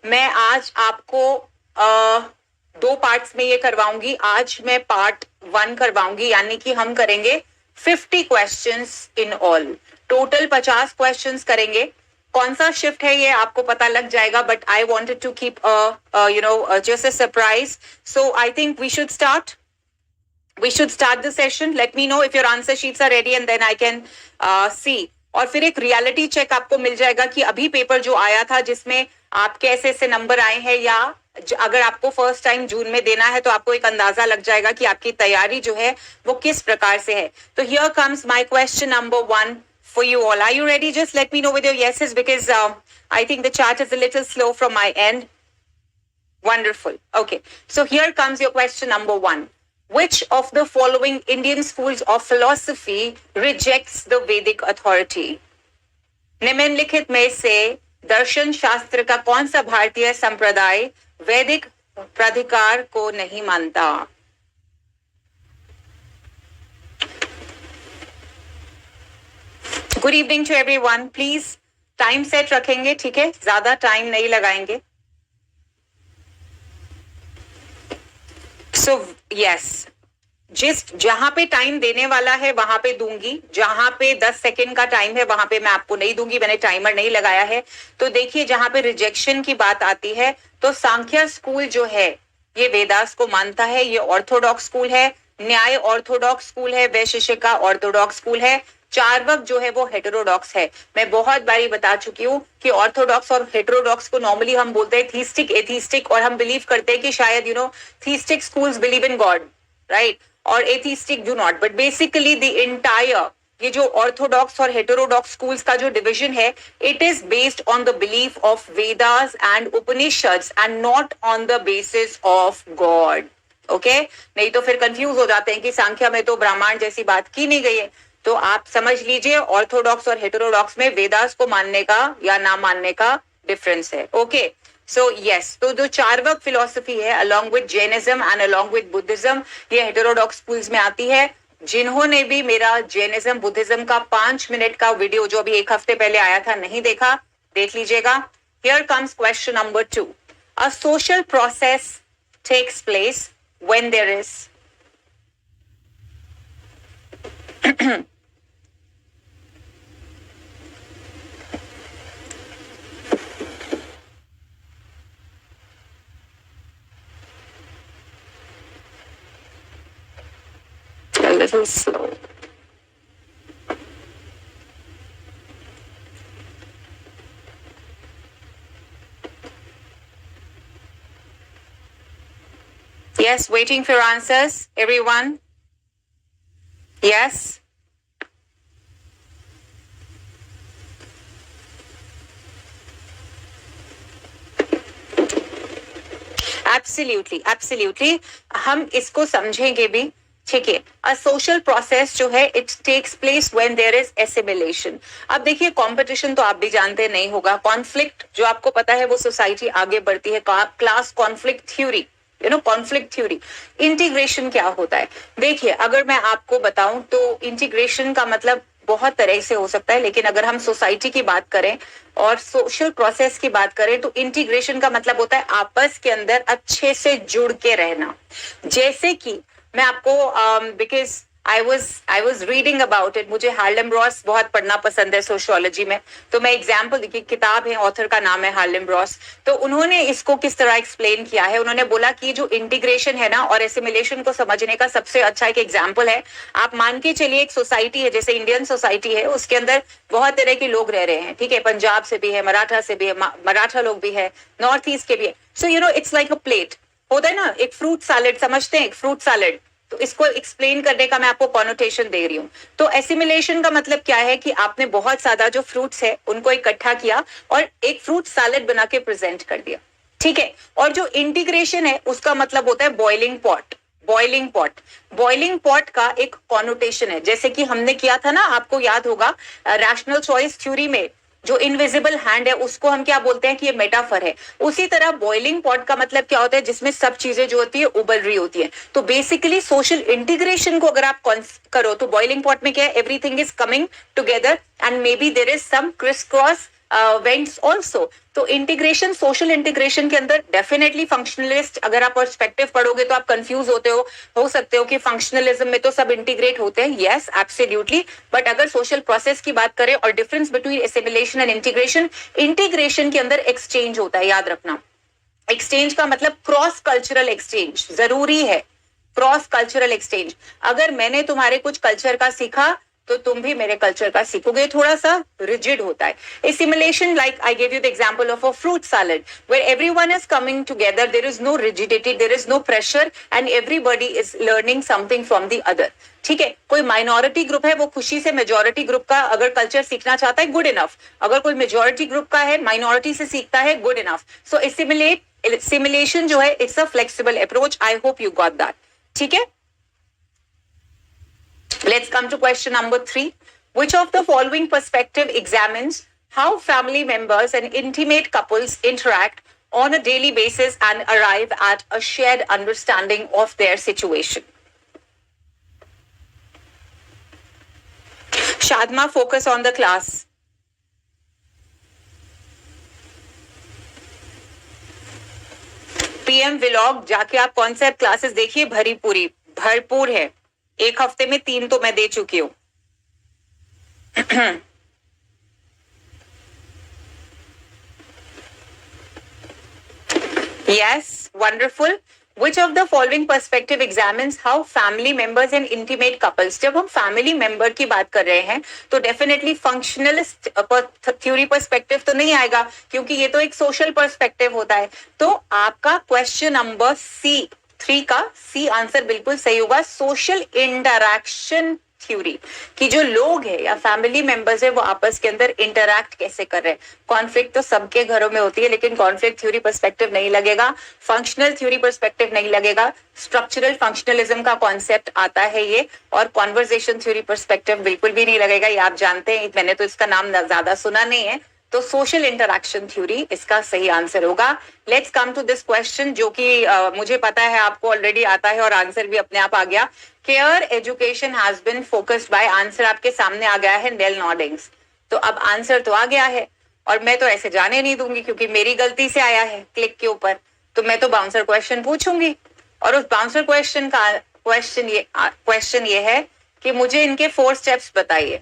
मैं आज आपको दो पार्ट्स में ये करवाऊंगी. आज मैं पार्ट 1 करवाऊंगी, यानी कि हम करेंगे 50 questions in all. Total 50 questions करेंगे. कौन सा शिफ्ट है ये आपको पता लग जाएगा, but I wanted to keep just a surprise. So I think we should start. We should start the session. Let me know if your answer sheets are ready and then I can see. और फिर एक reality check आपको मिल जाएगा कि अभी paper जो आया था जिसमें आपके ऐसे ऐसे नंबर आए हैं, या अगर आपको फर्स्ट टाइम जून में देना है तो आपको एक अंदाजा लग जाएगा कि आपकी तैयारी जो है वो किस प्रकार से है. तो here comes my question number 1 for you all. Are you ready? Just let me know with your yeses because I think the chat is a little slow from my end. Wonderful. Okay. So here comes your question number 1. Which of the following Indian schools of philosophy rejects the Vedic authority? निम्नलिखित में से दर्शन शास्त्र का कौन सा भारतीय संप्रदाय वैदिक प्राधिकार को नहीं मानता? Good evening to everyone. Please time set रखेंगे, ठीक है? ज्यादा टाइम नहीं लगाएंगे. So yes, जिस जहां पे टाइम देने वाला है वहां पे दूंगी. जहां पे 10 सेकेंड का टाइम है वहां पे मैं आपको नहीं दूंगी. मैंने टाइमर नहीं लगाया है. तो देखिए, जहां पे रिजेक्शन की बात आती है तो सांख्य स्कूल जो है ये वेदास को मानता है. ये ऑर्थोडॉक्स स्कूल है. न्याय ऑर्थोडॉक्स स्कूल है. वैशेषिका ऑर्थोडॉक्स स्कूल है. चार्वक जो है वो हेटेरोडॉक्स है. मैं बहुत बारी बता चुकी हूँ कि ऑर्थोडॉक्स और हेटेरोडॉक्स को नॉर्मली हम बोलते हैं थीस्टिक, एथीस्टिक, और हम बिलीव करते हैं कि शायद theistic schools believe in God, right, और atheistic do not. But basically the entire ये जो ऑर्थोडॉक्स और हेटेरोडॉक्स स्कूल्स का जो डिवीजन है, it is based on the belief of Vedas and Upanishads and not on the basis of God. Okay, नहीं तो फिर कंफ्यूज हो जाते हैं कि सांख्य में तो ब्राह्मण जैसी बात की नहीं गई है. तो आप समझ लीजिए, ऑर्थोडॉक्स और हेटेरोडॉक्स में वेदास को मानने का या ना मानने का डिफरेंस है. ओके, सो यस, तो जो चार्वक फिलोसफी है along with Jainism and along with Buddhism, ये हेटेरोडॉक्स स्कूल्स में आती है. जिन्होंने भी मेरा जैनिज्म बुद्धिज्म का 5 मिनट का वीडियो जो अभी एक हफ्ते पहले आया था नहीं देखा, देख लीजिएगा. Here comes question number 2. A social process takes place when there is a little slow. Yes, waiting for your answers, everyone. Yes. Absolutely, absolutely. हम इसको समझेंगे भी, ठीक है. अ सोशल प्रोसेस जो है it takes place when there is assimilation. अब देखिए, कंपटीशन तो आप भी जानते नहीं होगा. कॉन्फ्लिक्ट जो आपको पता है वो सोसाइटी आगे बढ़ती है. Class conflict theory, conflict theory. Integration क्या होता है? देखिए, अगर मैं आपको बताऊं तो इंटीग्रेशन का मतलब बहुत तरह से हो सकता है, लेकिन अगर हम सोसाइटी की बात करें और सोशल प्रोसेस की बात करें तो इंटीग्रेशन का मतलब होता है आपस के अंदर अच्छे से जुड़ के रहना. जैसे कि मैं आपको because I was reading about it. मुझे हार्लेम रॉस बहुत पढ़ना पसंद है सोशियोलॉजी में. तो मैं एग्जाम्पल देखिए, किताब है, ऑथर का नाम है हार्लेम रॉस. तो उन्होंने इसको किस तरह एक्सप्लेन किया है. उन्होंने बोला कि जो इंटीग्रेशन है ना और एसिमिलेशन को समझने का सबसे अच्छा एक एग्जाम्पल है. आप मान के चलिए एक सोसाइटी है, जैसे इंडियन सोसाइटी है, उसके अंदर बहुत तरह के लोग रह रहे हैं, ठीक है. पंजाब से भी है, मराठा से भी है, मराठा लोग भी है, नॉर्थ ईस्ट के भी है. So it's like a plate होता है ना, एक फ्रूट सैलेड समझते हैं, एक फ्रूट सैलेड. तो इसको एक्सप्लेन करने का मैं आपको कॉनोटेशन दे रही हूँ. तो एसिमिलेशन का मतलब क्या है कि आपने बहुत ज्यादा जो फ्रूट्स है उनको इकट्ठा किया और एक फ्रूट सैलेड बना के प्रेजेंट कर दिया, ठीक है. और जो इंटीग्रेशन है उसका मतलब होता है boiling pot. Boiling pot, boiling pot का एक कॉनोटेशन है. जैसे कि हमने किया था ना, आपको याद होगा, रैशनल चॉइस थ्योरी में जो इनविजिबल हैंड है उसको हम क्या बोलते हैं कि ये मेटाफर है. उसी तरह बॉइलिंग पॉट का मतलब क्या होता है, जिसमें सब चीजें जो होती है उबल रही होती है. तो बेसिकली सोशल इंटीग्रेशन को अगर आप करो तो बॉइलिंग पॉट में क्या है, everything is coming together and maybe there is some crisscross events also. तो इंटीग्रेशन, सोशल इंटीग्रेशन के अंदर डेफिनेटली फंक्शनलिस्ट, अगर आप पर्सपेक्टिव पढ़ोगे तो आप कंफ्यूज हो सकते हो कि फंक्शनलिज्म में तो सब इंटीग्रेट होते हैं, यस एब्सोल्युटली, बट अगर सोशल प्रोसेस की बात करें और difference between assimilation and integration, integration के अंदर एक्सचेंज होता है, याद रखना। एक्सचेंज का मतलब क्रॉस कल्चरल एक्सचेंज जरूरी है, क्रॉस कल्चरल एक्सचेंज। अगर मैंने तुम्हारे कुछ कल्चर का सीखा तो तुम भी मेरे कल्चर का सीखोगे, थोड़ा सा रिजिड होता है। Assimilation, like I gave you the example of a fruit salad, where everyone is coming together, there is no rigidity, there is no pressure, and everybody is learning something from the other. ठीक है, कोई minority group है वो खुशी से majority group का अगर culture सीखना चाहता है, गुड इनफ। अगर कोई मेजोरिटी ग्रुप का है माइनॉरिटी से सीखता है, गुड इनफ। सो एसिमिलेशन जो है it's a flexible approach. I hope you got that. ठीक है, let's come to question number 3. Which of the following perspective examines how family members and intimate couples interact on a daily basis and arrive at a shared understanding of their situation? Shadma, focus on the class. PM Vlog जाके आप concept classes देखिए, भरी पूरी भरपूर है। एक हफ्ते में 3 तो मैं दे चुकी हूं। Yes, wonderful. Which of the following perspective examines how family members and intimate couples? जब हम family member की बात कर रहे हैं तो definitely functionalist theory perspective तो नहीं आएगा, क्योंकि ये तो एक social perspective होता है। तो आपका question number C3 का C आंसर बिल्कुल सही होगा, social interaction थ्योरी, कि जो लोग है या फैमिली मेंबर्स है वो आपस के अंदर इंटरैक्ट कैसे कर रहे हैं। कॉन्फ्लिक्ट तो सबके घरों में होती है, लेकिन कॉन्फ्लिक्ट थ्योरी पर्सपेक्टिव नहीं लगेगा, फंक्शनल थ्योरी पर्सपेक्टिव नहीं लगेगा, स्ट्रक्चरल फंक्शनलिज्म का कॉन्सेप्ट आता है ये, और कॉन्वर्सेशन थ्योरी पर्सपेक्टिव बिल्कुल भी नहीं लगेगा। ये आप जानते हैं, मैंने तो इसका नाम ज्यादा सुना नहीं है। तो सोशल इंटरैक्शन थ्योरी इसका सही आंसर होगा। Let's come to this question, जो कि मुझे पता है आपको ऑलरेडी आता है और आंसर भी अपने आप आ गया। Care education has been focused by, answer आपके सामने आ गया है, नेल नॉडिंग्स। तो अब आंसर तो आ गया है और मैं तो ऐसे जाने नहीं दूंगी क्योंकि मेरी गलती से आया है क्लिक के ऊपर, तो मैं तो बाउंसर क्वेश्चन पूछूंगी। और उस बाउंसर क्वेश्चन ये है कि मुझे इनके 4 स्टेप्स बताइए।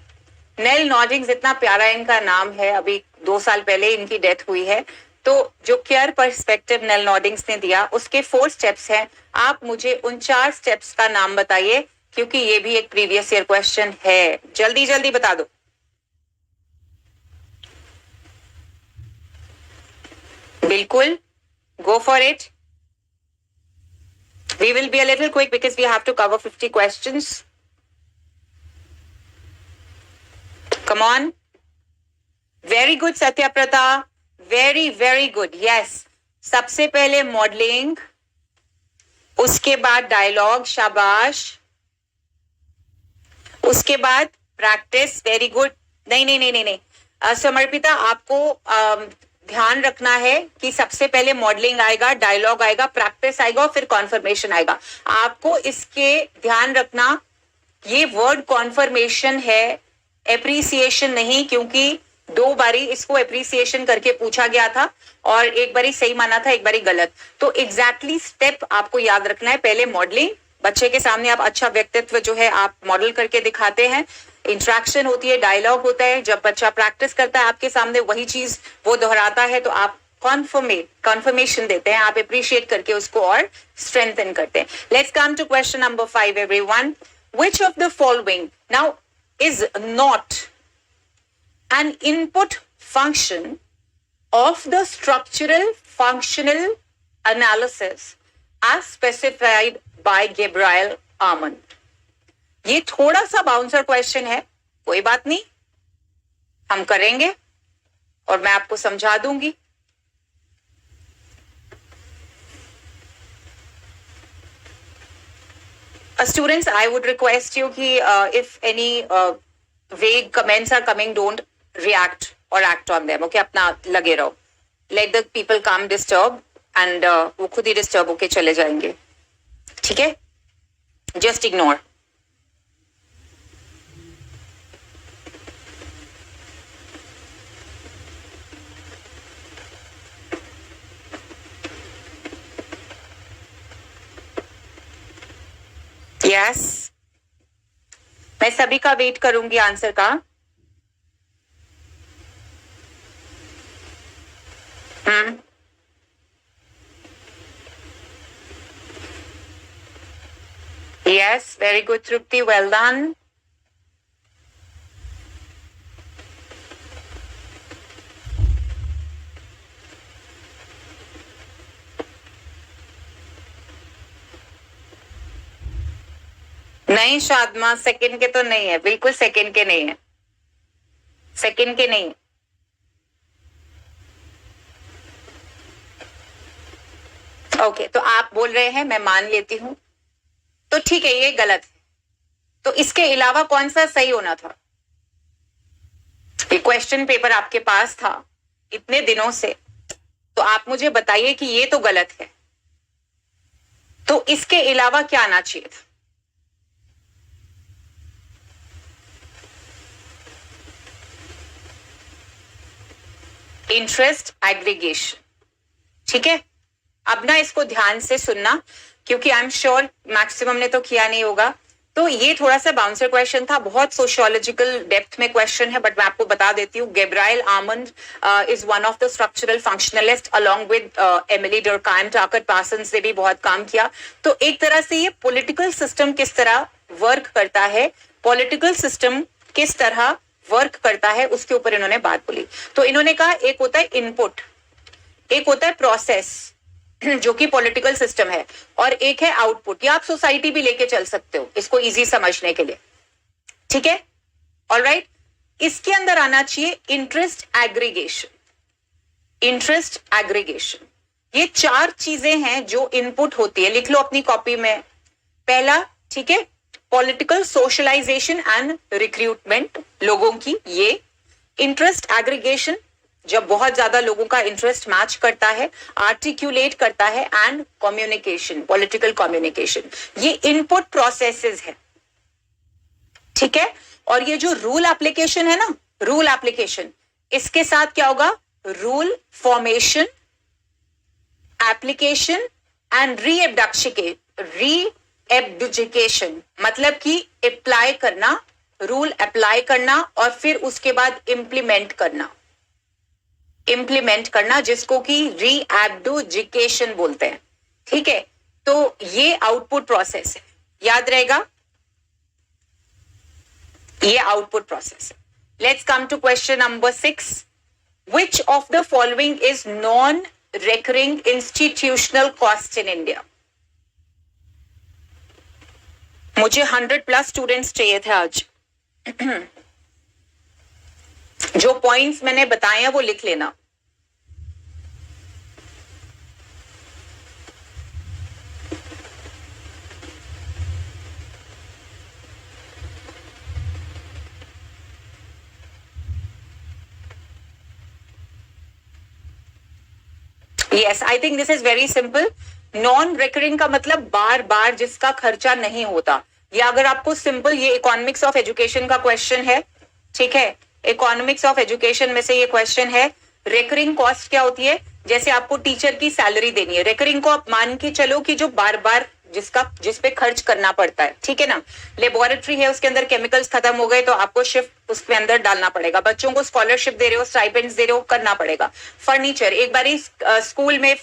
नेल नॉडिंग्स इतना प्यारा इनका नाम है, अभी 2 साल पहले इनकी डेथ हुई है। तो जो केयर पर्सपेक्टिव नेल नॉडिंग्स ने दिया उसके 4 स्टेप्स हैं। आप मुझे उन 4 स्टेप्स का नाम बताइए, क्योंकि ये भी एक प्रीवियस ईयर क्वेश्चन है। जल्दी जल्दी बता दो। बिल्कुल, go for it. We will be a little quick because we have to cover 50 questions. Come on. Very good, Satyaprata. Very, very good. Yes. सबसे पहले मॉडलिंग, उसके बाद डायलॉग, शाबाश, उसके बाद प्रैक्टिस, वेरी गुड। नहीं, समर्पिता, आपको ध्यान रखना है कि सबसे पहले मॉडलिंग आएगा, डायलॉग आएगा, प्रैक्टिस आएगा और फिर कॉन्फर्मेशन आएगा। आपको इसके ध्यान रखना, ये वर्ड कॉन्फर्मेशन है, एप्रिसिएशन नहीं, क्योंकि 2 बारी इसको एप्रिसिएशन करके पूछा गया था और एक बारी सही माना था, एक बारी गलत। तो एग्जैक्टली स्टेप आपको याद रखना है। पहले मॉडलिंग, बच्चे के सामने आप अच्छा व्यक्तित्व जो है आप मॉडल करके दिखाते हैं, इंट्रैक्शन होती है, डायलॉग होता है, जब बच्चा प्रैक्टिस करता है आपके सामने वही चीज वो दोहराता है तो आप कॉन्फर्मेशन देते हैं, आप अप्रिशिएट करके उसको और स्ट्रेंथन करते हैं। Let's come to question number 5 everyone. Which of the following now is not an input function of the structural functional analysis as specified by Gabriel Armand? ये थोड़ा सा बाउंसर क्वेश्चन है, कोई बात नहीं, हम करेंगे और मैं आपको समझा दूंगी। Students, I would request you कि if any vague comments are coming, don't react or act on them. Okay, अपना लगे रहो, let the people calm disturb and वो खुद ही डिस्टर्ब होके चले जाएंगे। ठीक है, just ignore. यस, मैं सभी का वेट करूंगी आंसर का. Yes, very good, Trupti. Well done. नहीं शादमा, सेकंड के तो नहीं है, बिल्कुल सेकंड के नहीं है, सेकंड के नहीं. ओके, तो आप बोल रहे हैं, मैं मान लेती हूं, तो ठीक है, ये गलत है. तो इसके अलावा कौन सा सही होना था? ये क्वेश्चन पेपर आपके पास था इतने दिनों से, तो आप मुझे बताइए कि ये तो गलत है, तो इसके अलावा क्या आना चाहिए था? Interest aggregation. ठीक है, अब ना इसको ध्यान से सुनना, क्योंकि आई एम श्योर मैक्सिमम ने तो किया नहीं होगा. तो ये थोड़ा सा बाउंसर क्वेश्चन था, बहुत सोशियोलॉजिकल डेप्थ में क्वेश्चन है, बट मैं आपको बता देती हूँ. Gabriel Almond is one of the structural functionalist along with Emile Durkheim. Talcott Parsons ने भी बहुत काम किया. तो एक तरह से ये पॉलिटिकल सिस्टम किस तरह वर्क करता है, पॉलिटिकल सिस्टम किस तरह वर्क करता है, उसके ऊपर इन्होंने बात बोली. तो इन्होंने कहा एक होता है इनपुट, एक होता है प्रोसेस जो कि पॉलिटिकल सिस्टम है, और एक है आउटपुट. या आप सोसाइटी भी लेके चल सकते हो इसको इजी समझने के लिए. ठीक है, ऑलराइट. इसके अंदर आना चाहिए इंटरेस्ट एग्रीगेशन. इंटरेस्ट एग्रीगेशन, ये चार चीजें हैं जो इनपुट होती है. लिख लो अपनी कॉपी में. पहला, ठीक है, पॉलिटिकल सोशलाइजेशन एंड रिक्रूटमेंट लोगों की. ये इंटरेस्ट एग्रीगेशन, जब बहुत ज्यादा लोगों का इंटरेस्ट मैच करता है, आर्टिकुलेट करता है, एंड कम्युनिकेशन, पॉलिटिकल कम्युनिकेशन. ये इनपुट प्रोसेसेस है. ठीक है, और ये जो रूल एप्लीकेशन है ना, रूल एप्लीकेशन, इसके साथ क्या होगा? रूल फॉर्मेशन, एप्लीकेशन एंड रीएब्डिकेशन, मतलब कि अप्लाई करना, रूल अप्लाई करना, और फिर उसके बाद इंप्लीमेंट करना. इंप्लीमेंट करना जिसको कि रीएब्डिकेशन बोलते हैं. ठीक है, तो ये आउटपुट प्रोसेस है, याद रहेगा, ये आउटपुट प्रोसेस है. Let's come to question number 6. Which of the following is non recurring institutional cost in India? मुझे 100+ स्टूडेंट्स चाहिए थे आज. जो पॉइंट्स मैंने बताए हैं वो लिख लेना. Yes, I think this is very simple. Non recurring का मतलब बार बार जिसका खर्चा नहीं होता. या अगर आपको सिंपल, ये इकोनॉमिक्स ऑफ एजुकेशन का क्वेश्चन है. ठीक है, इकोनॉमिक्स ऑफ एजुकेशन में से ये क्वेश्चन है. रिकरिंग कॉस्ट क्या होती है? जैसे आपको टीचर की सैलरी देनी है, रिकरिंग को आप मान के चलो कि जो बार बार जिस पे खर्च करना पड़ता है. ठीक है ना, लेबोरेटरी है, उसके अंदर केमिकल्स खत्म हो गए तो आपको शिफ्ट उसके अंदर डालना पड़ेगा. बच्चों को स्कॉलरशिप दे रहे हो, स्टाइपेंड्स दे रहे हो, करना पड़ेगा. फर्नीचर, एक बारी स्कूल में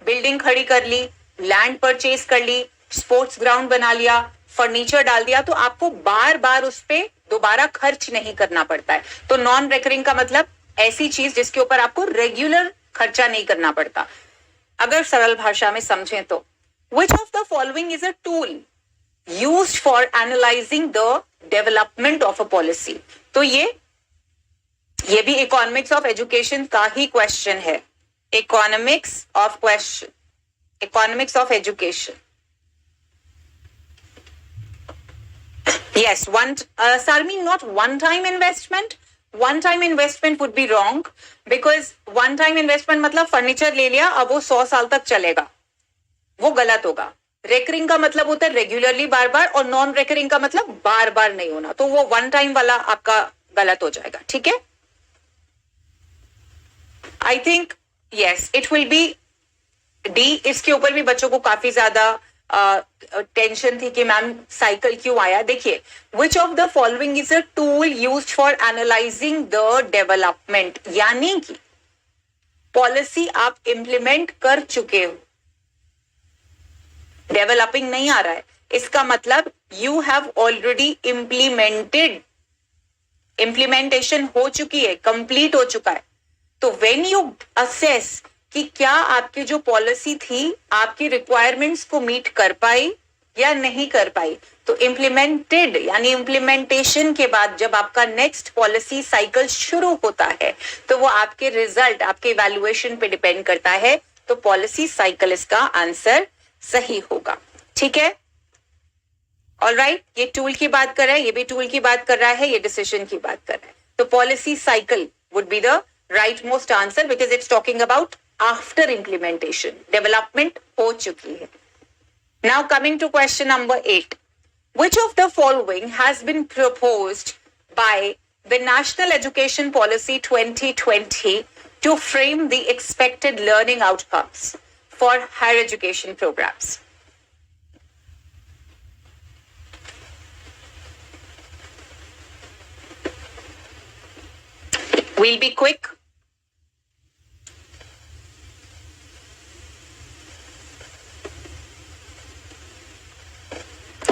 बिल्डिंग खड़ी कर ली, लैंड परचेज कर ली, स्पोर्ट्स ग्राउंड बना लिया, फर्नीचर डाल दिया, तो आपको बार बार उस पे दोबारा खर्च नहीं करना पड़ता है. तो नॉन रिकरिंग का मतलब ऐसी चीज जिसके ऊपर आपको रेगुलर खर्चा नहीं करना पड़ता. अगर सरल भाषा में समझें तो, which of the following is a tool used for analyzing the development of a policy? तो ये भी इकोनॉमिक्स ऑफ एजुकेशन का ही क्वेश्चन है. Economics of education. Yes, Sarmi, not one-time investment. One-time investment would be wrong because one-time investment मतलब furniture ले लिया, अब वो 100 साल तक चलेगा, वो गलत होगा. रेकरिंग का मतलब होता है रेगुलरली बार बार, और नॉन रेकरिंग का मतलब बार बार नहीं होना, तो वो वन टाइम वाला आपका गलत हो जाएगा. ठीक है, I think yes it will B D. इसके ऊपर भी बच्चों को काफी ज्यादा टेंशन थी कि मैम साइकिल क्यों आया. देखिए, विच of the following is a tool used for analysing the development, यानी कि पॉलिसी आप इंप्लीमेंट कर चुके हो, डेवलपिंग नहीं आ रहा है, इसका मतलब you have already implemented, implementation हो चुकी है, कंप्लीट हो चुका है. तो व्हेन यू असेस कि क्या आपकी जो पॉलिसी थी आपकी रिक्वायरमेंट्स को मीट कर पाई या नहीं कर पाई, तो इंप्लीमेंटेड यानी इंप्लीमेंटेशन के बाद जब आपका नेक्स्ट पॉलिसी साइकिल शुरू होता है तो वो आपके रिजल्ट, आपके इवैल्यूएशन पे डिपेंड करता है. तो पॉलिसी साइकिल इसका आंसर सही होगा. ठीक है, ऑलराइट. ये टूल की बात कर रहा है, ये भी टूल की बात कर रहा है, ये डिसीजन की बात कर रहा है. तो policy cycle would be the rightmost answer because it's talking about after implementation. Development हो चुकी है. Now coming to question number 8. Which of the following has been proposed by the National Education Policy 2020 to frame the expected learning outcomes for higher education programs? We'll be quick.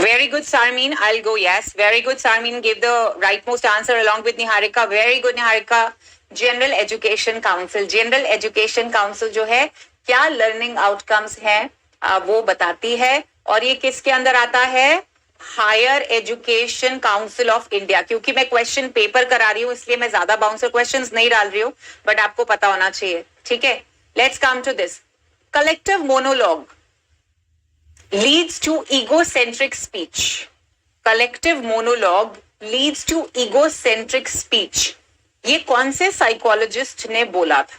Very good, Sarmeen. I'll go yes. Very good, Sarmeen. Give the rightmost answer along with Niharika. Very good, Niharika. General Education Council. General Education Council जो है क्या learning outcomes हैं वो बताती है. और ये किसके अंदर आता है? Higher education council of India. क्योंकि मैं क्वेश्चन पेपर करा रही हूँ इसलिए मैं ज्यादा बाउंसर क्वेश्चंस नहीं डाल रही हूँ, बट आपको पता होना चाहिए. ठीक है, let's come to this. Collective monologue leads to egocentric speech. Collective monologue leads to egocentric speech. ये कौन से साइकोलॉजिस्ट ने बोला था?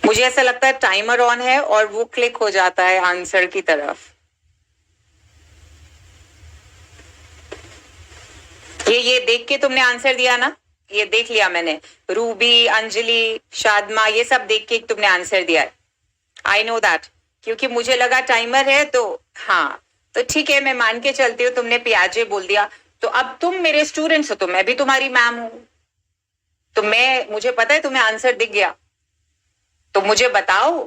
मुझे ऐसा लगता है टाइमर ऑन है और वो क्लिक हो जाता है आंसर की तरफ. ये देख के तुमने आंसर दिया ना? ये देख लिया मैंने. रूबी, अंजलि, शादमा, ये सब देख के तुमने आंसर दिया है. आई नो दैट, क्योंकि मुझे लगा टाइमर है. तो हाँ, तो ठीक है, मैं मान के चलती हूँ तुमने पियाजे बोल दिया. तो अब तुम मेरे स्टूडेंट्स हो तो मैं भी तुम्हारी मैम हूं, तो मुझे पता है तुम्हें आंसर दिख गया. तो मुझे बताओ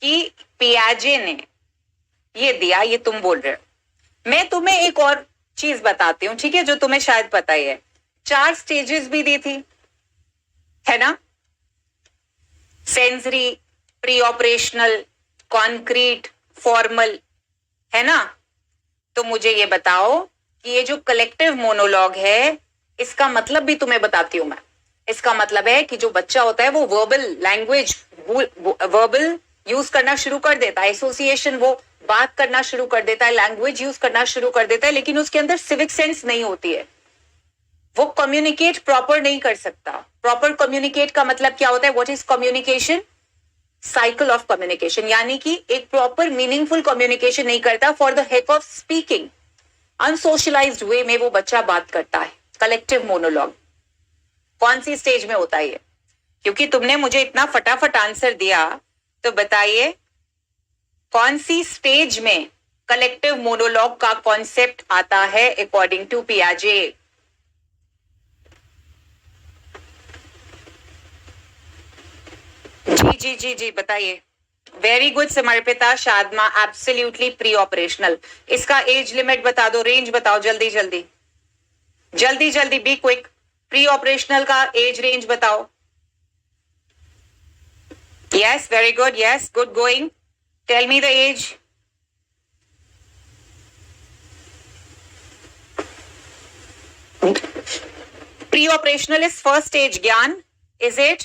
कि पियाजे ने ये दिया, ये तुम बोल रहे हो. मैं तुम्हें एक और चीज बताती हूँ, ठीक है, जो तुम्हें शायद पता ही है. 4 स्टेजेस भी दी थी, है ना? Sensory, pre operational, concrete, formal, है ना? तो मुझे ये बताओ कि ये जो कलेक्टिव मोनोलॉग है इसका मतलब भी तुम्हें बताती हूं मैं. इसका मतलब है कि जो बच्चा होता है वो वर्बल लैंग्वेज, वर्बल यूज करना शुरू कर देता है, एसोसिएशन, वो बात करना शुरू कर देता है, लैंग्वेज यूज करना शुरू कर देता है, लेकिन उसके अंदर सिविक सेंस नहीं होती है. वो कम्युनिकेट प्रॉपर नहीं कर सकता. प्रॉपर कम्युनिकेट का मतलब क्या होता है? What is communication? Cycle of communication, यानी कि एक प्रॉपर मीनिंगफुल कम्युनिकेशन नहीं करता. For the heck of speaking, unsocialised way में वो बच्चा बात करता है. कलेक्टिव मोनोलॉग कौन सी स्टेज में होता है? क्योंकि तुमने मुझे इतना फटाफट आंसर दिया, तो बताइए कौन सी स्टेज में कलेक्टिव मोनोलॉग का कॉन्सेप्ट आता है अकॉर्डिंग टू पियाजे? जी जी जी जी बताइए. Very good Samarpita, Shadma, absolutely pre operational. इसका एज लिमिट बता दो, रेंज बताओ, जल्दी जल्दी जल्दी जल्दी, बी क्विक. प्री ऑपरेशनल का एज रेंज बताओ. Yes, very good, yes, good going. Tell me the age. Pre operational is first stage. Gyan, is it?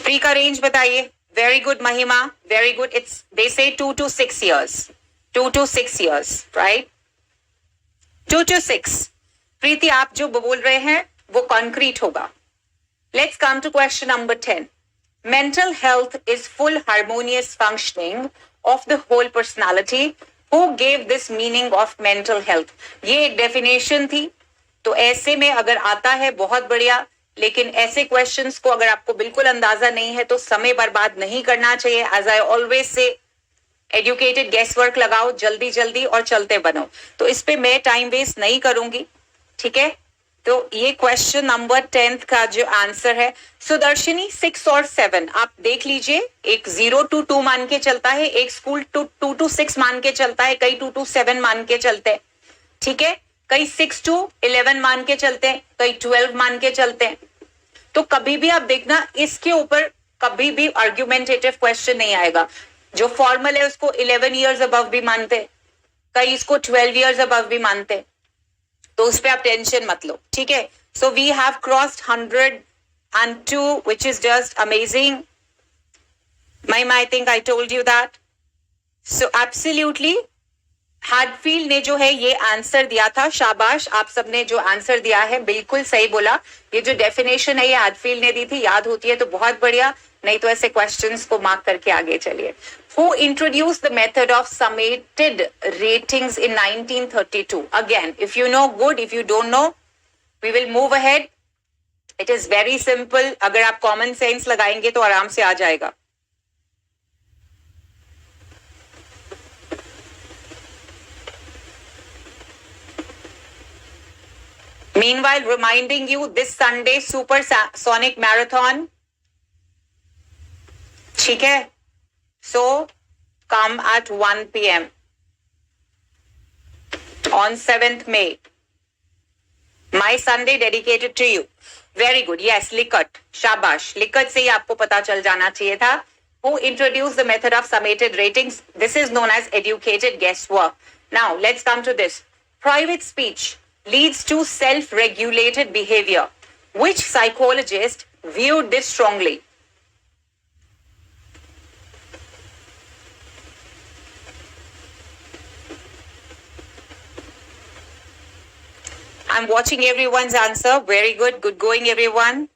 Pre का रेंज बताइए. Very good Mahima, very good. It's they say 2 to 6 years. 2 to 6 years, right? 2 to 6. प्रीति, आप जो बोल रहे हैं वो concrete होगा. Let's come to question number 10. Mental health is full harmonious functioning of the whole personality. Who gave this meaning of mental health? ये एक definition थी, तो ऐसे में अगर आता है बहुत बढ़िया, लेकिन ऐसे क्वेश्चंस को अगर आपको बिल्कुल अंदाजा नहीं है तो समय बर्बाद नहीं करना चाहिए. As I always say, educated guess work लगाओ जल्दी जल्दी और चलते बनो. तो इस पे मैं टाइम वेस्ट नहीं करूंगी. ठीक है, तो ये क्वेश्चन नंबर 10 का जो आंसर है, सुदर्शनी 6 और 7 आप देख लीजिए. एक 0 to 2 मान के चलता है, एक स्कूल 2 to 6 मान के चलता है, कई 2 to 7 मान के चलते हैं. ठीक है, कई 6 to 11 मान के चलते हैं, कई 12 मान के चलते हैं. तो कभी भी आप देखना इसके ऊपर कभी भी आर्ग्यूमेंटेटिव क्वेश्चन नहीं आएगा. जो फॉर्मल है उसको 11 इयर्स अबव भी मानते, कई इसको 12 इयर्स अबव भी मानते. तो उस पर आप टेंशन मत लो. ठीक है, so we have crossed 102 which is just amazing. I think I told you that. So absolutely Hartfield ने जो है ये आंसर दिया था. शाबाश, आप सबने जो आंसर दिया है बिल्कुल सही बोला. ये जो डेफिनेशन है ये हार्टफील्ड ने दी थी, याद होती है तो बहुत बढ़िया, नहीं तो ऐसे क्वेश्चंस को मार्क करके आगे चलिए. Who introduced the method of summated ratings in 1932? Again, if you know, good. If you don't know, we will move ahead. It is very simple. अगर आप common sense लगाएंगे तो आराम से आ जाएगा. Meanwhile, reminding you this Sunday Supersonic Marathon. ठीक है, so come at 1 p.m. on 7th May. My Sunday dedicated to you. Very good. Yes, Likhat. शाबाश, लिकट से ही आपको पता चल जाना चाहिए था. Who introduced the method of summated ratings? This is known as educated guesswork. Now, let's come to this. Private speech leads to self-regulated behavior. Which psychologist viewed this strongly? I'm watching everyone's answer. Very good. Good going, everyone.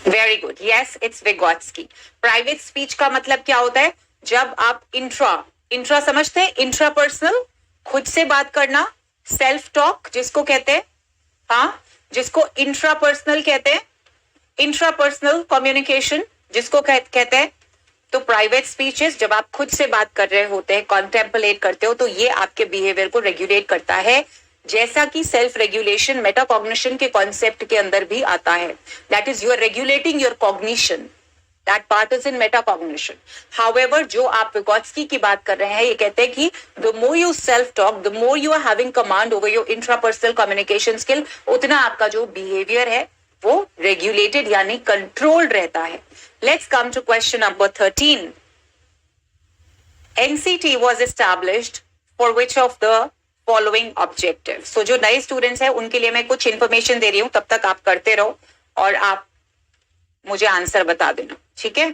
Very good. Yes, it's Vygotsky. Private speech का मतलब क्या होता है? जब आप intra समझते हैं? Intrapersonal, खुद से बात करना, सेल्फ टॉक जिसको कहते हैं, हाँ, जिसको इंट्रापर्सनल कहते हैं, इंट्रापर्सनल कम्युनिकेशन जिसको कहते हैं. तो प्राइवेट स्पीचेस जब आप खुद से बात कर रहे होते हैं, कॉन्टेम्पलेट करते हो, तो ये आपके बिहेवियर को रेगुलेट करता है, जैसा कि सेल्फ रेगुलेशन मेटाकॉग्निशन के कॉन्सेप्ट के अंदर भी आता है. That is you are regulating your cognition. That part is in metacognition. However, जो आप विगोत्स्की की बात कर रहे हैं, ये कहते हैं कि the more you self talk, the more you are having command over your intrapersonal communication skill, उतना आपका जो बिहेवियर है वो रेगुलेटेड यानी कंट्रोल्ड रहता है. Let's come to question number 13. NCT was established for which of the following objective? So जो नए स्टूडेंट्स हैं उनके लिए मैं कुछ इंफॉर्मेशन दे रही हूं, तब तक आप करते रहो और आप मुझे आंसर बता देना. ठीक है,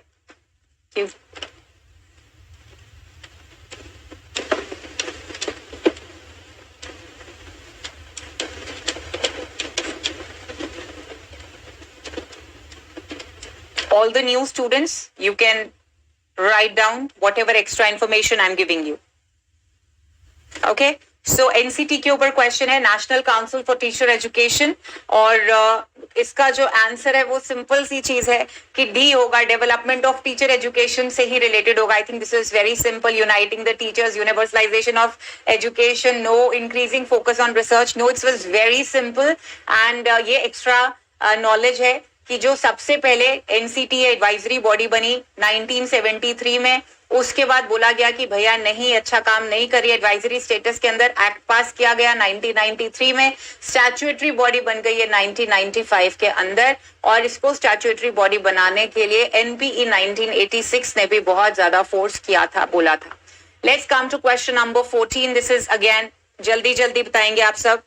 all the new students, you can write down whatever extra information I'm giving you. Okay, so NCT के ऊपर क्वेश्चन है, national council for teacher education, और इसका जो आंसर है वो सिंपल सी चीज है कि डी होगा, डेवलपमेंट ऑफ टीचर एजुकेशन से ही रिलेटेड होगा. I think this is very simple. Uniting the teachers, universalisation of education, no increasing focus on research. No, it's was very simple. And ये एक्स्ट्रा नॉलेज है कि जो सबसे पहले एनसीटी एडवाइजरी बॉडी बनी 1973 में, उसके बाद बोला गया कि भैया नहीं, अच्छा काम नहीं करिए एडवाइजरी स्टेटस के अंदर. एक्ट पास किया गया 1993 में, स्टैट्यूटरी बॉडी बन गई है 1995 के अंदर, और इसको स्टैट्यूटरी बॉडी बनाने के लिए एनपीई 1986 ने भी बहुत ज्यादा फोर्स किया था, बोला था. Let's come to question number 14. This is again जल्दी जल्दी बताएंगे आप सब.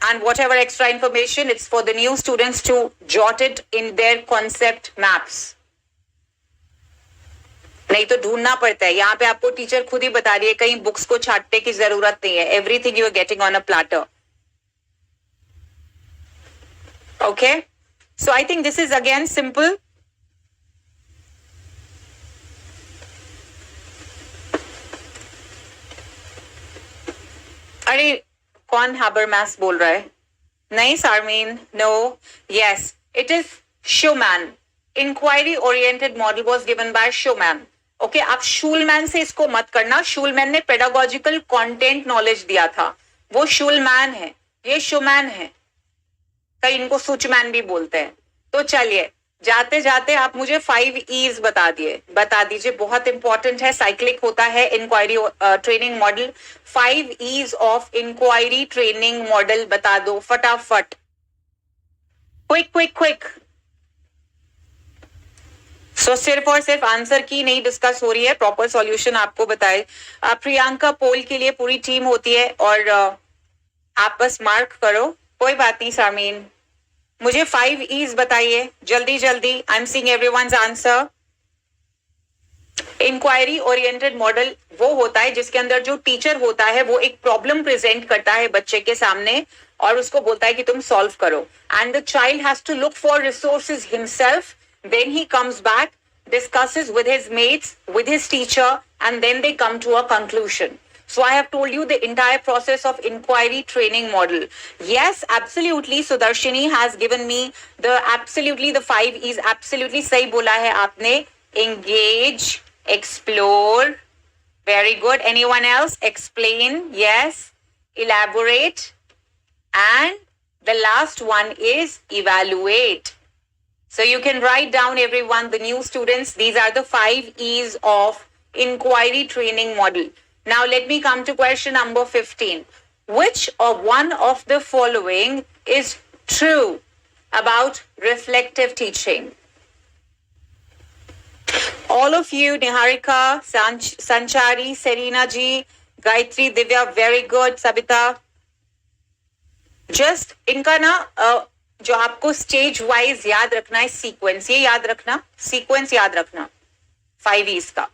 And whatever extra information, it's for the new students to jot it in their concept maps. नहीं तो ढूंढना पड़ता है. यहाँ पे आपको टीचर खुद ही बता रही है, कहीं बुक्स को छाटने की जरूरत नहीं है. Everything you are getting on a platter. Okay, So I think this is again simple. अरे कौन हाबरमास बोल रहा है? नहीं सारमीन, no. Yes, it is Schumann. Inquiry oriented model was given by Schumann. Okay आप शूलमैन से इसको मत करना. शूलमैन ने पेडागोजिकल कंटेंट नॉलेज दिया था, वो शूलमैन है, ये शुमैन है, कई इनको सुचमैन भी बोलते हैं. तो चलिए जाते जाते आप मुझे 5 E's बता दीजिए. बहुत इंपॉर्टेंट है, साइक्लिक होता है inquiry training model. 5 E's of inquiry training model बता दो फटाफट. Quick quick quick. सो सिर्फ और सिर्फ आंसर की नहीं डिस्कस हो रही है, प्रॉपर सॉल्यूशन आपको बताए. प्रियंका पोल के लिए पूरी टीम होती है और आप बस मार्क करो. कोई बात नहीं सामीन, मुझे 5 E's बताइए जल्दी जल्दी. I am seeing everyone's answer. Inquiry oriented model वो होता है जिसके अंदर जो टीचर होता है वो एक प्रॉब्लम प्रेजेंट करता है बच्चे के सामने और उसको बोलता है कि तुम सॉल्व करो. And the child has to look for resources himself. Then he comes back, discusses with his mates, with his teacher, and then they come to a conclusion. So I have told you the entire process of inquiry training model. Yes, absolutely. So Darshini has given me the 5 E's. Absolutely सही बोला है आपने. Engage, explore. Very good. Anyone else? Explain. Yes. Elaborate. And the last one is evaluate. So you can write down everyone, the new students, these are the 5 E's of inquiry training model. Now let me come to question number 15. Which of one of the following is true about reflective teaching? All of you, Niharika, Sanchari, Serena ji, Gayatri, Divya, very good, Sabita. Just इनका ना जो आपको stage wise याद रखना है, sequence, ये याद रखना, सीक्वेंस याद रखना 5 E's का.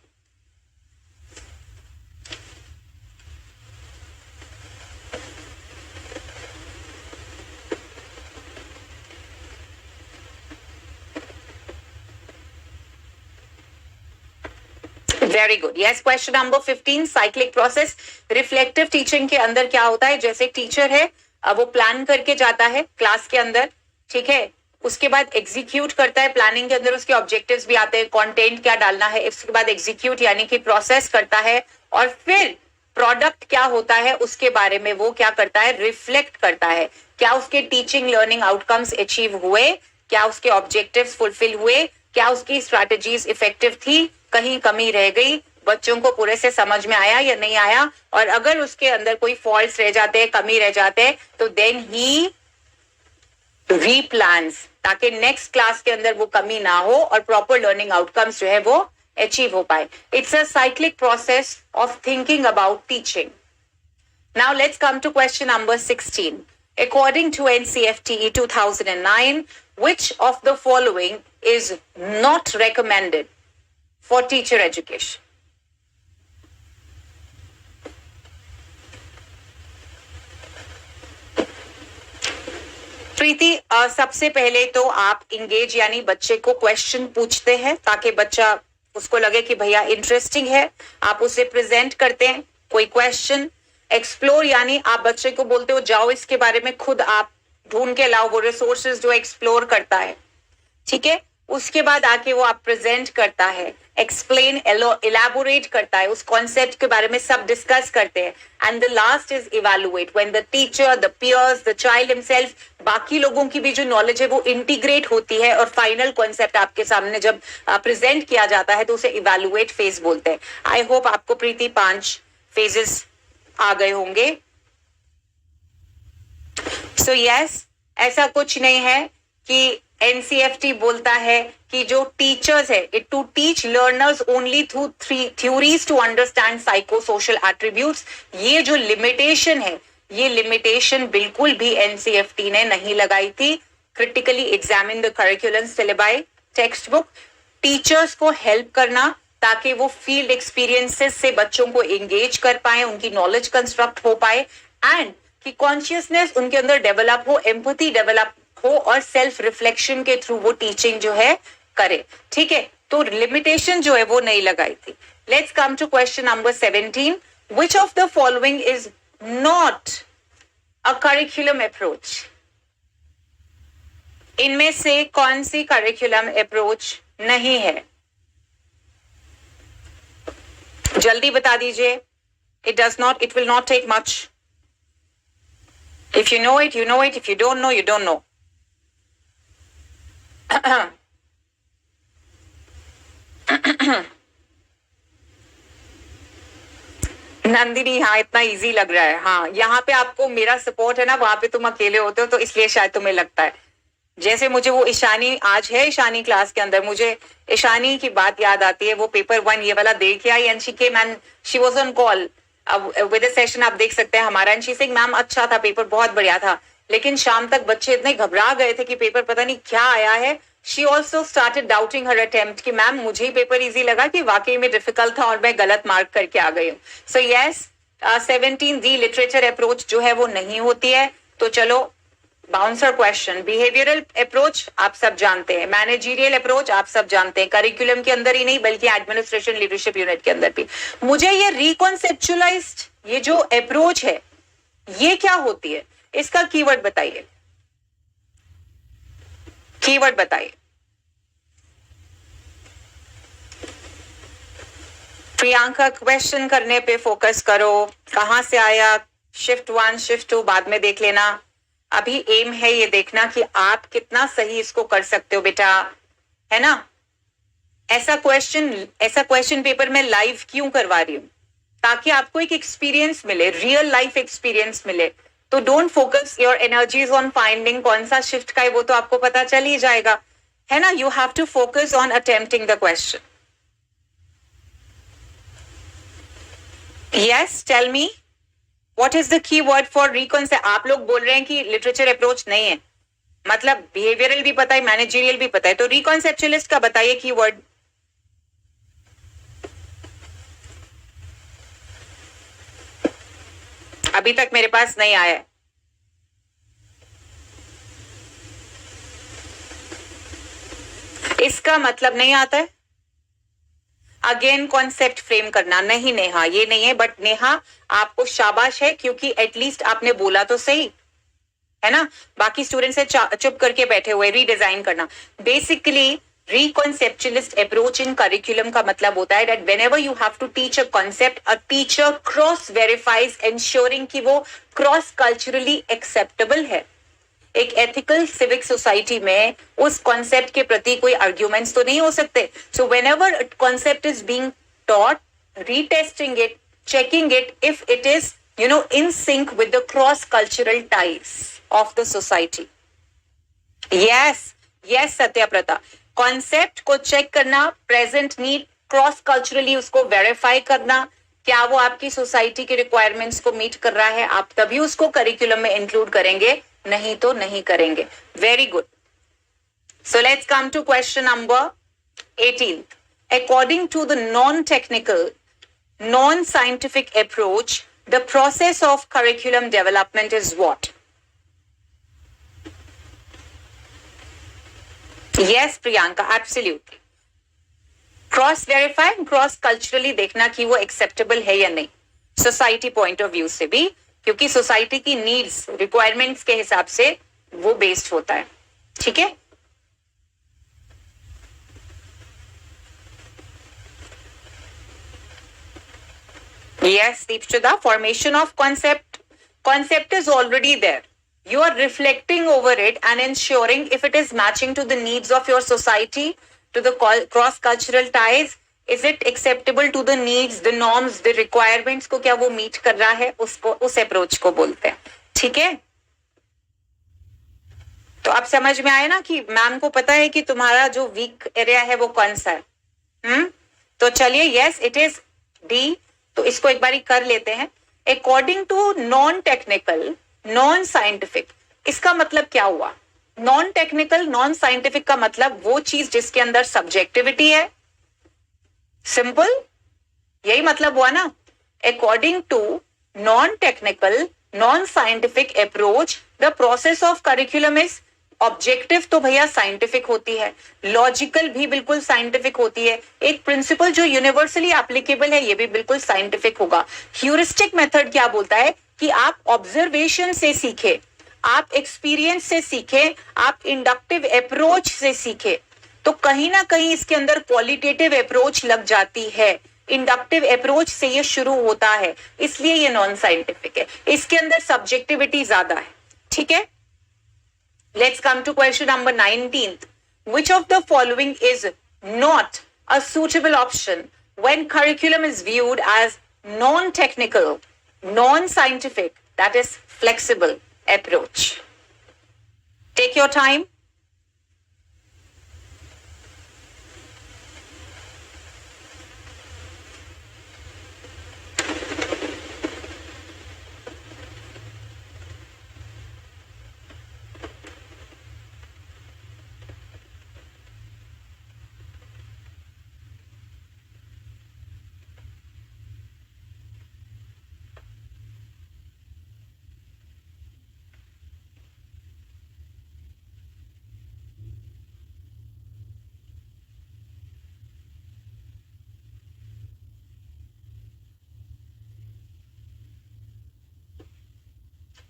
Very good. Yes, question number 15, cyclic process. Reflective teaching के अंदर क्या होता है? जैसे टीचर है, वो प्लान करके जाता है क्लास के अंदर, ठीक है, उसके बाद एग्जीक्यूट करता है. प्लानिंग के अंदर उसके ऑब्जेक्टिव्स भी आते हैं, कंटेंट क्या डालना है, इसके बाद एग्जीक्यूट यानी कि प्रोसेस करता है और फिर प्रोडक्ट क्या होता है उसके बारे में वो क्या करता है? रिफ्लेक्ट करता है. क्या उसके टीचिंग लर्निंग आउटकम्स अचीव हुए, क्या उसके ऑब्जेक्टिव्स फुलफिल हुए, क्या उसकी स्ट्रैटेजीज इफेक्टिव थी, कहीं कमी रह गई, बच्चों को पूरे से समझ में आया या नहीं आया, और अगर उसके अंदर कोई फॉल्ट्स रह जाते हैं, कमी रह जाते हैं, तो देन ही रीप्लान्स ताकि नेक्स्ट क्लास के अंदर वो कमी ना हो और प्रॉपर लर्निंग आउटकम्स जो है वो अचीव हो पाए. It's a cyclic process of thinking about teaching. Now let's come to question number 16. According to NCFTE 2009, which of the following is not recommended for teacher education? प्रीति, सबसे पहले तो आप engage यानी बच्चे को क्वेश्चन पूछते हैं ताकि बच्चा उसको लगे कि भैया इंटरेस्टिंग है, आप उसे प्रेजेंट करते हैं कोई क्वेश्चन. एक्सप्लोर यानी आप बच्चे को बोलते हो जाओ इसके बारे में खुद आप ढूंढ के लाओ, वो रिसोर्सेज जो एक्सप्लोर करता है, ठीक है. उसके बाद आके वो आप प्रेजेंट करता है, एक्सप्लेन, एलैबोरेट करता है, उस कॉन्सेप्ट के बारे में सब डिस्कस करते हैं. And the last is evaluate, when the teacher, the peers, the child himself, बाकी लोगों की भी जो नॉलेज है वो इंटीग्रेट होती है और फाइनल कॉन्सेप्ट आपके सामने जब प्रेजेंट किया जाता है तो उसे इवैल्यूएट फेज बोलते हैं. आई होप आपको प्रीति 5 फेजेस आ गए होंगे. सो यस, ऐसा कुछ नहीं है कि एनसीएफटी बोलता है कि जो टीचर्स है, it to teach learners only through theories to understand psycho social attributes. ये जो लिमिटेशन है, ये लिमिटेशन बिल्कुल भी एनसीएफटी ने नहीं लगाई थी. Critically examine the curriculum syllabi text book. Teachers को हेल्प करना ताकि वो फील्ड एक्सपीरियंसेस से बच्चों को एंगेज कर पाए, उनकी नॉलेज कंस्ट्रक्ट हो पाए, एंड कि कॉन्शियसनेस उनके अंदर डेवलप हो, एम्पैथी डेवलप हो और सेल्फ रिफ्लेक्शन के थ्रू वो टीचिंग जो है करे, ठीक है। तो लिमिटेशन जो है वो नहीं लगाई थी। Let's come to question number 17, which of the following is not a curriculum approach? इनमें से कौन सी करिकुलम अप्रोच नहीं है? जल्दी बता दीजिए। It does not, it will not take much. If you know it, you know it. If you don't know, you don't know. Nandini, हाँ इतना इजी लग रहा है। हाँ, यहाँ पे आपको मेरा सपोर्ट है ना, वहां पे तुम अकेले होते हो तो इसलिए शायद तुम्हें लगता है। जैसे मुझे वो ईशानी, आज है ईशानी क्लास के अंदर, मुझे ईशानी की बात याद आती है। वो पेपर 1 ये वाला दे के I and she came and she was on call with a session, आप देख सकते हैं हमारा। एंड शी सेइंग मैम अच्छा था पेपर, बहुत बढ़िया था, लेकिन शाम तक बच्चे इतने घबरा गए थे कि पेपर पता नहीं क्या आया है। She also started doubting her attempt कि मैम मुझे ही पेपर इजी लगा कि वाकई में डिफिकल्ट था और मैं गलत मार्क करके आ गई हूँ। सो यस, 17 दी लिटरेचर अप्रोच जो है वो नहीं होती है। तो चलो, बाउंसर क्वेश्चन। बिहेवियरल अप्रोच आप सब जानते हैं, मैनेजरियल अप्रोच आप सब जानते हैं, करिकुलम के अंदर ही नहीं बल्कि एडमिनिस्ट्रेशन लीडरशिप यूनिट के अंदर भी। मुझे ये रिकॉन्सेप्चुअलाइज्ड ये जो अप्रोच है ये क्या होती है, इसका कीवर्ड बताइए, कीवर्ड बताइए। प्रियंका, क्वेश्चन करने पे फोकस करो। कहां से आया? शिफ्ट 1 शिफ्ट 2 बाद में देख लेना। अभी एम है ये देखना कि आप कितना सही इसको कर सकते हो बेटा, है ना। ऐसा क्वेश्चन पेपर में लाइव क्यों करवा रही हूं? ताकि आपको एक एक्सपीरियंस मिले, रियल लाइफ एक्सपीरियंस मिले। तो don't focus your energies on finding कौन सा शिफ्ट का है, वो तो आपको पता चल ही जाएगा, है ना। You have to focus on attempting the question. Yes, tell me what is the key word for reconcept? आप लोग बोल रहे हैं कि लिटरेचर अप्रोच नहीं है, मतलब बिहेवियरल भी पता है, मैनेजरियल भी पता है, तो रिकॉन्सेप्चुअलिस्ट का बताइए की वर्ड। अभी तक मेरे पास नहीं आया है। इसका मतलब नहीं आता है। अगेन कॉन्सेप्ट फ्रेम करना नहीं नेहा, ये नहीं है। बट नेहा आपको शाबाश है क्योंकि एटलीस्ट आपने बोला तो सही, है ना। बाकी स्टूडेंट से चुप करके बैठे हुए। रीडिजाइन करना, basically reconceptualist approach in curriculum का मतलब होता है that whenever you have to teach a concept, a teacher cross verifies ensuring कि वो क्रॉस कल्चरली एक्सेप्टेबल है। एक एथिकल सिविक सोसाइटी में उस कॉन्सेप्ट के प्रति कोई आर्ग्यूमेंट्स तो नहीं हो सकते। So whenever concept is being taught, retesting it, checking it if it is in sync with the cross cultural ties of the society. yes Satyaprata, concept को चेक करना, प्रेजेंट नीड, क्रॉस कल्चरली उसको verify करना, क्या वो आपकी society के requirements को meet कर रहा है, आप तभी उसको करिकुलम में इंक्लूड करेंगे, नहीं तो नहीं करेंगे। Very good. So let's come to question number 18. According to the non-technical, non-scientific approach, the process of curriculum development is what? Yes, Priyanka, absolutely. Cross verify, cross culturally देखना कि वो एक्सेप्टेबल है या नहीं, सोसाइटी पॉइंट ऑफ व्यू से भी, क्योंकि society की नीड्स, रिक्वायरमेंट्स के हिसाब से वो बेस्ड होता है। ठीक है। Yes, Deepshida, formation of concept. Concept is already there. You are reflecting over it and ensuring if it is matching to the needs of your society, to the cross-cultural ties, is it acceptable to the needs, the norms, the requirements को क्या वो meet कर रहा है, उसको, उस approach को बोलते हैं। ठीक है। तो आप समझ में आए ना कि मैम को पता है कि तुम्हारा जो वीक एरिया है वो कौन सा है। तो चलिए, यस इट इज डी। तो इसको एक बारी कर लेते हैं। According to non technical, non scientific, इसका मतलब क्या हुआ? नॉन टेक्निकल, नॉन साइंटिफिक का मतलब वो चीज जिसके अंदर सब्जेक्टिविटी है। सिंपल, यही मतलब हुआ ना। According to non technical, non scientific approach, the process of curriculum is objective तो भैया साइंटिफिक होती है, लॉजिकल भी बिल्कुल साइंटिफिक होती है, एक प्रिंसिपल जो यूनिवर्सली एप्लीकेबल है ये भी बिल्कुल साइंटिफिक होगा। ह्यूरिस्टिक मेथड क्या बोलता है कि आप ऑब्जर्वेशन से सीखे, आप एक्सपीरियंस से सीखे, आप इंडक्टिव अप्रोच से सीखे। तो कहीं ना कहीं इसके अंदर क्वालिटेटिव अप्रोच लग जाती है, इंडक्टिव अप्रोच से ये शुरू होता है, इसलिए ये नॉन साइंटिफिक है, इसके अंदर सब्जेक्टिविटी ज्यादा है। ठीक है, let's come to question number 19th. Which of the following is not a suitable option when curriculum is viewed as non-technical, non-scientific, that is flexible approach? Take your time.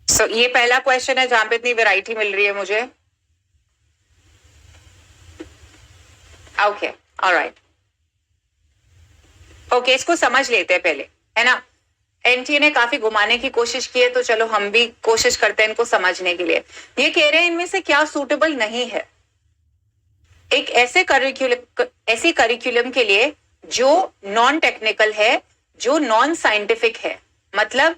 So, ये पहला question है जहां पे इतनी variety मिल रही है मुझे। Okay, alright, okay, इसको समझ लेते हैं पहले, है ना। एनटीए ने काफी घुमाने की कोशिश की है, तो चलो हम भी कोशिश करते हैं इनको समझने के लिए। ये कह रहे हैं इनमें से क्या सूटेबल नहीं है एक ऐसे करिकुलम के लिए जो नॉन टेक्निकल है, जो नॉन साइंटिफिक है, मतलब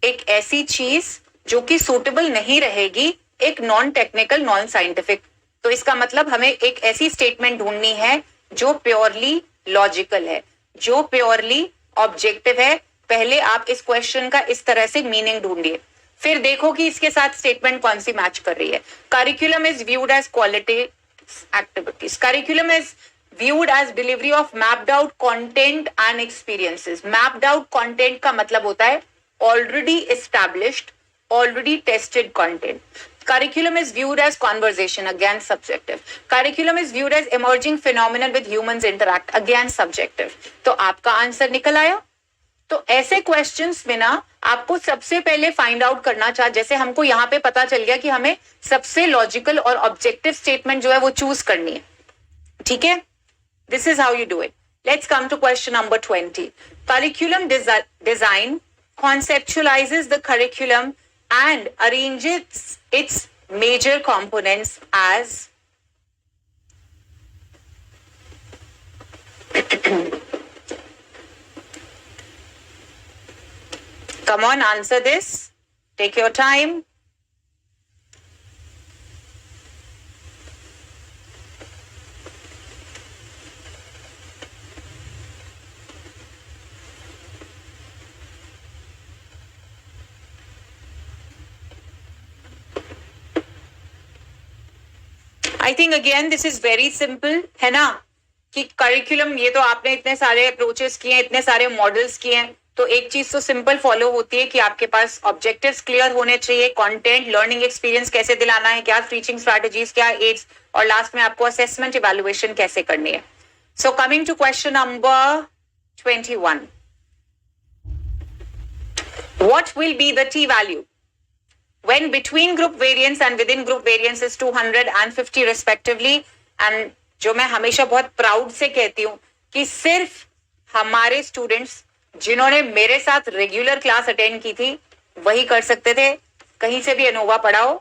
एक ऐसी चीज जो कि सूटेबल नहीं रहेगी एक नॉन टेक्निकल नॉन साइंटिफिक। तो इसका मतलब हमें एक ऐसी स्टेटमेंट ढूंढनी है जो प्योरली लॉजिकल है, जो प्योरली ऑब्जेक्टिव है। पहले आप इस क्वेश्चन का इस तरह से मीनिंग ढूंढिए, फिर देखो कि इसके साथ स्टेटमेंट कौन सी मैच कर रही है। Curriculum is viewed as quality activities, curriculum is viewed as delivery of mapped out content and experiences. Mapped out content का मतलब होता है already established, already tested content. Curriculum is viewed as conversation, again subjective. Curriculum is viewed as emerging phenomenon with humans interact, again subjective. तो आपका answer निकल आया। तो ऐसे क्वेश्चंस में ना आपको सबसे पहले फाइंड आउट करना चाहिए, जैसे हमको यहाँ पे पता चल गया कि हमें सबसे लॉजिकल और ऑब्जेक्टिव स्टेटमेंट जो है वो चूज करनी है। ठीक है, this is how you do it. Let's come to question number 20. Curriculum design conceptualizes the curriculum and arranges its major components as come on, answer this, take your time. I think again this is very simple, है ना, कि curriculum, ये तो आपने इतने सारे approaches किए हैं, इतने सारे मॉडल्स किए हैं, तो एक चीज तो सिंपल फॉलो होती है कि आपके पास ऑब्जेक्टिव्स क्लियर होने चाहिए, कंटेंट, लर्निंग एक्सपीरियंस कैसे दिलाना है, क्या टीचिंग स्ट्रैटेजीज, क्या एड्स, और लास्ट में आपको असेसमेंट इवैल्यूएशन कैसे करनी है। So coming to question number 21, what will be the T value when between group variance and within group variance is 250 respectively? and जो मैं हमेशा बहुत प्राउड से कहती हूँ कि सिर्फ हमारे स्टूडेंट्स जिन्होंने मेरे साथ रेगुलर क्लास अटेंड की थी वही कर सकते थे, कहीं से भी अनोवा पढ़ाओ।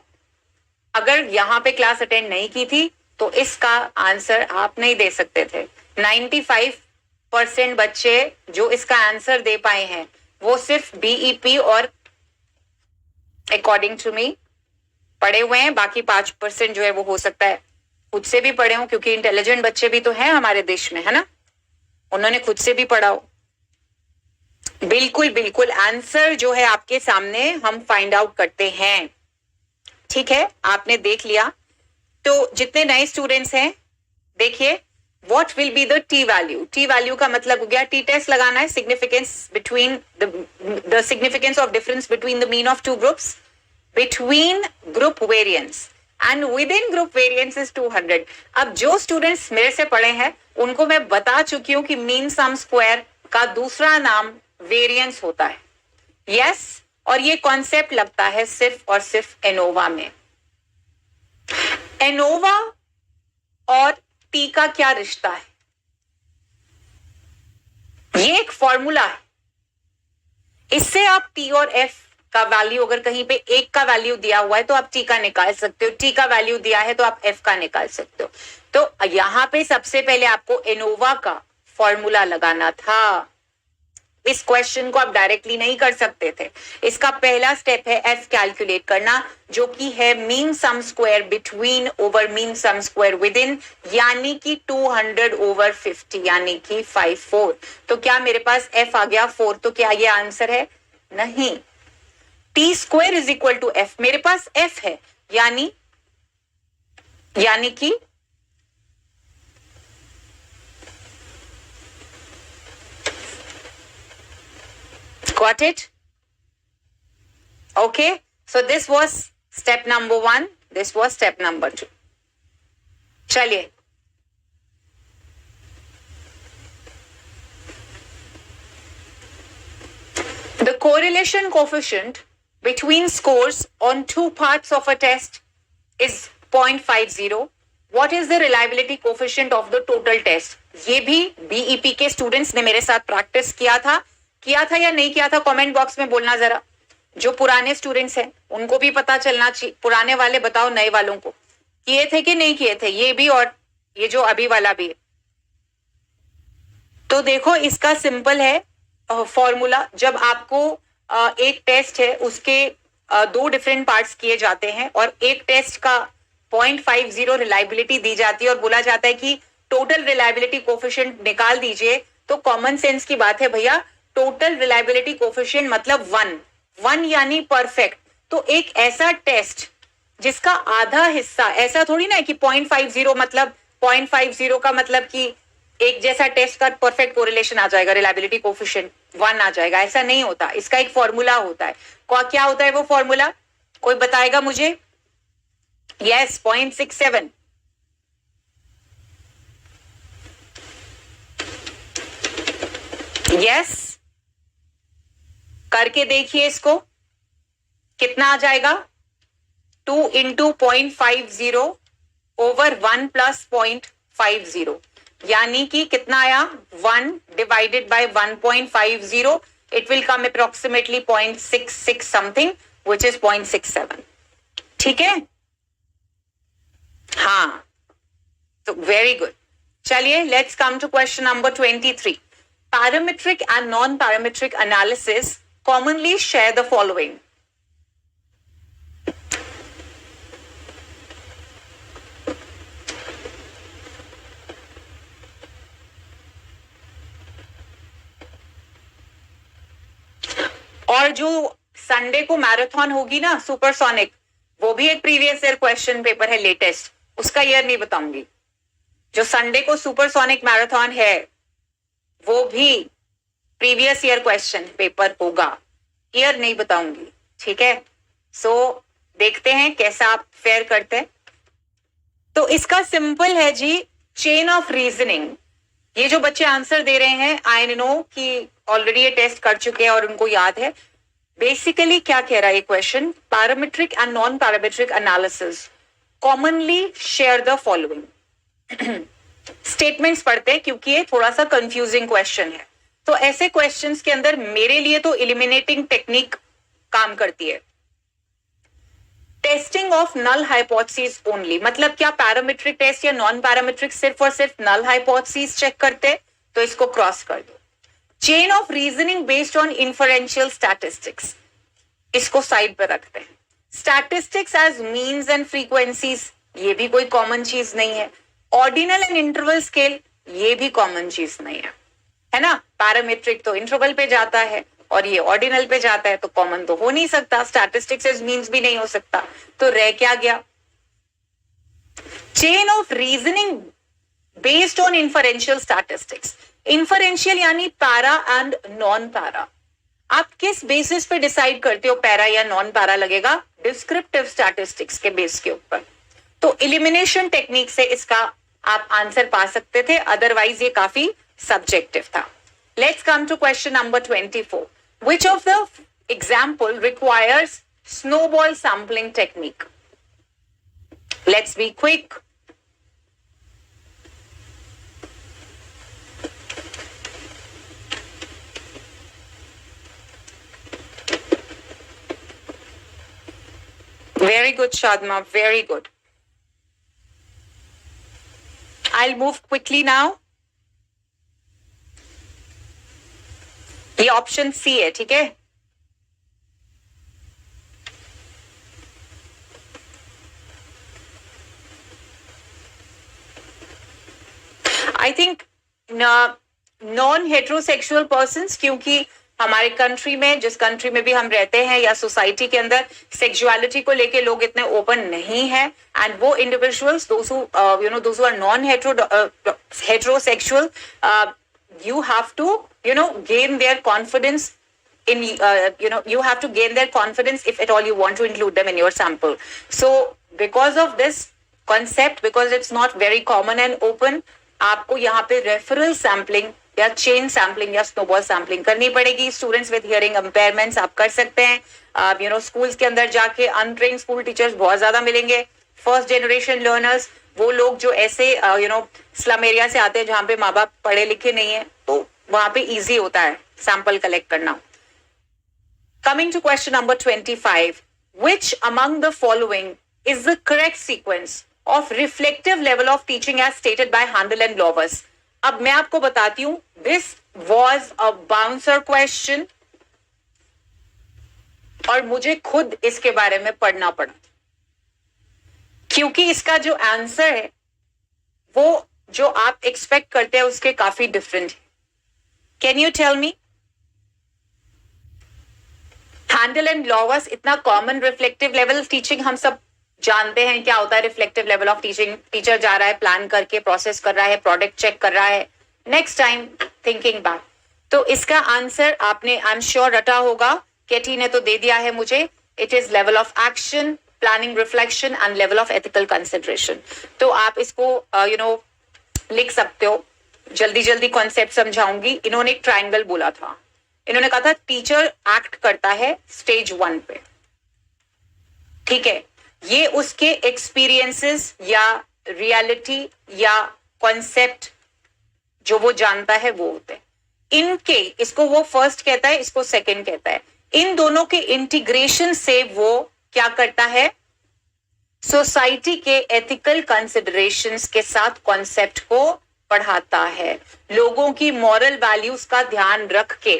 अगर यहाँ पे क्लास अटेंड नहीं की थी तो इसका आंसर आप नहीं दे सकते थे। 95% बच्चे जो इसका आंसर दे पाए हैं वो सिर्फ बीईपी और अकॉर्डिंग टू मी पढ़े हुए हैं, बाकी 5% जो है वो हो सकता है खुद से भी पढ़े हो, क्योंकि इंटेलिजेंट बच्चे भी तो हैं हमारे देश में, है ना, उन्होंने खुद से भी पढ़ा हो। बिल्कुल बिल्कुल, आंसर जो है आपके सामने हम फाइंड आउट करते हैं। ठीक है, आपने देख लिया। तो जितने नए स्टूडेंट्स हैं देखिए, what will be the T value. T value का मतलब हो गया, टी टेस्ट लगाना है, significance between the significance of difference between the mean of two groups, between group variance, and with in group variance is 200। अब जो students मेरे से पढ़े हैं उनको मैं बता चुकी हूं कि मीन सम स्क्वायर का दूसरा नाम वेरिएंस होता है। यस और ये कॉन्सेप्ट लगता है सिर्फ और सिर्फ एनोवा में। एनोवा और टी का क्या रिश्ता है? ये एक फॉर्मूला है, इससे आप टी और एफ का वैल्यू, अगर कहीं पे एक का वैल्यू दिया हुआ है तो आप टी का निकाल सकते हो, टी का वैल्यू दिया है तो आप एफ का निकाल सकते हो। तो यहां पे सबसे पहले आपको एनोवा का फॉर्मूला लगाना था। इस क्वेश्चन को आप डायरेक्टली नहीं कर सकते थे। इसका पहला स्टेप है एफ कैलकुलेट करना, जो कि है mean sum square between over mean sum square within, यानी कि 200 ओवर 50 यानी कि 5/4। तो क्या मेरे पास एफ आ गया 4? तो क्या ये आंसर है? नहीं। T square is equal to F, मेरे पास एफ है यानी कि got it? Okay, so this was step number 1, this was step number 2. चलिए the correlation coefficient between scores on two parts of a test is 0.50. What is the reliability coefficient of the total test? ये भी BEP के students ने मेरे साथ practice किया था या नहीं किया था, कमेंट बॉक्स में बोलना जरा। जो पुराने स्टूडेंट्स हैं उनको भी पता चलना चाहिए, पुराने वाले बताओ नए वालों को किए थे कि नहीं किए थे, ये भी और ये जो अभी वाला भी है। तो देखो इसका सिंपल है फॉर्मूला। जब आपको एक टेस्ट है उसके दो डिफरेंट पार्ट्स किए जाते हैं और एक टेस्ट का 0.50 रिलायबिलिटी दी जाती है और बोला जाता है कि टोटल रिलायबिलिटी कोफिशिएंट निकाल दीजिए, तो कॉमन सेंस की बात है भैया, टोटल रिलायबिलिटी कोफिशिएंट मतलब 1 यानी परफेक्ट। तो एक ऐसा टेस्ट जिसका आधा हिस्सा, ऐसा थोड़ी ना है कि 0.50 मतलब 0.50 का मतलब कि एक जैसा टेस्ट का परफेक्ट कोरिलेशन आ जाएगा, रिलायबिलिटी कोफिशिएंट 1 आ जाएगा, ऐसा नहीं होता। इसका एक फॉर्मूला होता है। क्या होता है वो फॉर्मूला? कोई बताएगा मुझे? यस, 0.67। यस, करके देखिए इसको, कितना आ जाएगा? 2 इंटू 0.50 ओवर 1 प्लस 0.50, यानी कि कितना आया? 1 divided by 1.50, it will come approximately 0.66 something, which is 0.67। ठीक है, हाँ, तो वेरी गुड। चलिए let's come to question number 23। Parametric and non parametric analysis commonly share the following. और जो संडे को मैराथन होगी ना सुपरसोनिक, वो भी एक प्रीवियस ईयर क्वेश्चन पेपर है लेटेस्ट, उसका ईयर नहीं बताऊंगी। जो संडे को सुपरसोनिक मैराथन है वो भी प्रीवियस ईयर क्वेश्चन पेपर होगा, ईयर नहीं बताऊंगी। ठीक है, सो देखते हैं कैसा आप फेयर करते हैं। तो इसका सिंपल है जी, चेन ऑफ रीजनिंग। ये जो बच्चे आंसर दे रहे हैं, आई नो कि ऑलरेडी ये टेस्ट कर चुके हैं और उनको याद है। बेसिकली क्या कह रहा है ये question? Parametric and non parametric analysis commonly share the following. Statements पढ़ते हैं क्योंकि ये थोड़ा सा कंफ्यूजिंग क्वेश्चन है। तो ऐसे क्वेश्चंस के अंदर मेरे लिए तो एलिमिनेटिंग टेक्निक काम करती है। Testing of null hypothesis only, मतलब क्या पैरामीट्रिक टेस्ट या नॉन पैरामीट्रिक सिर्फ और सिर्फ नल हाइपोथेसिस चेक करते हैं? तो इसको क्रॉस कर दो। Chain of reasoning based on inferential statistics, इसको साइड पर रखते हैं। Statistics as means and frequencies, ये भी कोई कॉमन चीज नहीं है। ऑर्डिनल एंड इंटरवल स्केल, ये भी कॉमन चीज नहीं है ना। पैरामीट्रिक तो इंटरवल पे जाता है और ये ऑर्डिनल पे जाता है, तो कॉमन तो हो नहीं सकता। स्टैटिस्टिक्स एज मीन्स भी नहीं हो सकता, तो रह क्या गया? Chain of reasoning based on inferential statistics. Inferential यानी पैरा एंड नॉन पैरा। आप किस बेसिस पे डिसाइड करते हो पैरा या नॉन पैरा लगेगा? डिस्क्रिप्टिव स्टैटिस्टिक्स के बेस के ऊपर। तो एलिमिनेशन टेक्निक से इसका आप आंसर पा सकते थे, अदरवाइज ये काफी सब्जेक्टिव था. Let's come to question number 24. Which of the example requires snowball sampling technique? Let's be quick. Very good, Shadma. Very good. I'll move quickly now. ये ऑप्शन सी है, ठीक है. I think non heterosexual persons, क्योंकि हमारे country में, जिस country में भी हम रहते हैं या सोसाइटी के अंदर, सेक्सुअलिटी को लेके लोग इतने ओपन नहीं है. एंड वो individuals those who are non heterosexual, you have to gain their confidence in you have to gain their confidence if at all you want to include them in your sample. So because of this concept, because it's not very common and open, आपको यहाँ पे referral sampling या chain sampling या snowball sampling करनी पड़ेगी. Students with hearing impairments आप कर सकते हैं. स्कूल्स के अंदर जाके अनट्रेन्ड स्कूल टीचर्स बहुत ज्यादा मिलेंगे. फर्स्ट जनरेशन लर्नर्स, वो लोग जो ऐसे स्लम एरिया से आते हैं जहां पे माँ बाप पढ़े लिखे नहीं है, तो वहां पे इजी होता है सैंपल कलेक्ट करना. Coming to question number 25. Which among the following is the correct sequence of reflective level of teaching as stated by Handal and Glovers? अब मैं आपको बताती हूं, this was a bouncer question और मुझे खुद इसके बारे में पढ़ना पड़ा, क्योंकि इसका जो आंसर है वो जो आप एक्सपेक्ट करते हैं उसके काफी डिफरेंट है. Can you tell me? Handal and Glovers इतना कॉमन. रिफ्लेक्टिव लेवल टीचिंग हम सब जानते हैं क्या होता है. Reflective level of teaching, teacher जा रहा है, प्लान करके प्रोसेस कर रहा है, प्रोडक्ट चेक कर रहा है, नेक्स्ट टाइम थिंकिंग बैक. तो इसका आंसर आपने आई एम श्योर रटा होगा. केटी ने तो दे दिया है मुझे. It is level of action, planning, reflection and level of ethical consideration. तो आप इसको लिख सकते हो. जल्दी जल्दी कॉन्सेप्ट समझाऊंगी. इन्होंने एक ट्रायंगल बोला था. इन्होंने कहा था टीचर एक्ट करता है स्टेज 1 पे, ठीक है. ये उसके एक्सपीरियंसेस या रियलिटी या कॉन्सेप्ट जो वो जानता है वो होते हैं. इनके, इसको वो फर्स्ट कहता है, इसको सेकंड कहता है. इन दोनों के इंटीग्रेशन से वो क्या करता है, सोसाइटी के एथिकल कंसिडरेशंस के साथ कॉन्सेप्ट को पढ़ाता है. लोगों की मॉरल वैल्यूज का ध्यान रख के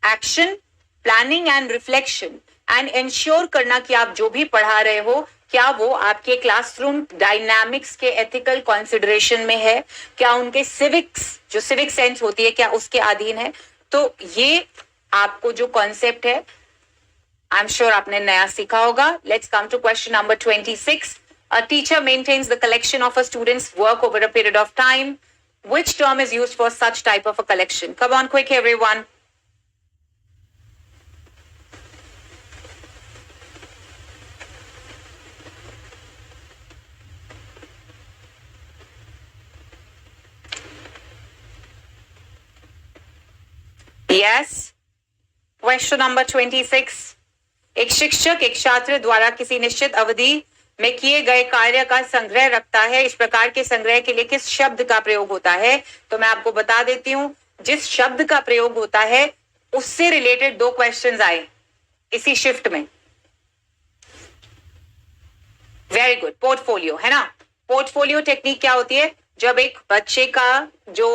action, planning and reflection and ensure करना कि आप जो भी पढ़ा रहे हो क्या वो आपके क्लासरूम डायनामिक्स के एथिकल कंसिडरेशन में है, क्या उनके सिविक्स, जो सिविक सेंस होती है, क्या उसके अधीन है. तो ये आपको जो कॉन्सेप्ट है आई एम श्योर आपने नया सीखा होगा. Let's come to question number 26. A teacher maintains the collection of a student's work over a period of time. Which term is used for such type of a collection? Come on, quick, everyone. Yes. Question number 26. एक शिक्षक एक छात्र द्वारा किसी निश्चित अवधि में किए गए कार्य का संग्रह रखता है. इस प्रकार के संग्रह के लिए किस शब्द का प्रयोग होता है? तो मैं आपको बता देती हूं. जिस शब्द का प्रयोग होता है उससे रिलेटेड 2 क्वेश्चंस आए इसी शिफ्ट में. Very good. पोर्टफोलियो है ना. पोर्टफोलियो टेक्निक क्या होती है? जब एक बच्चे का जो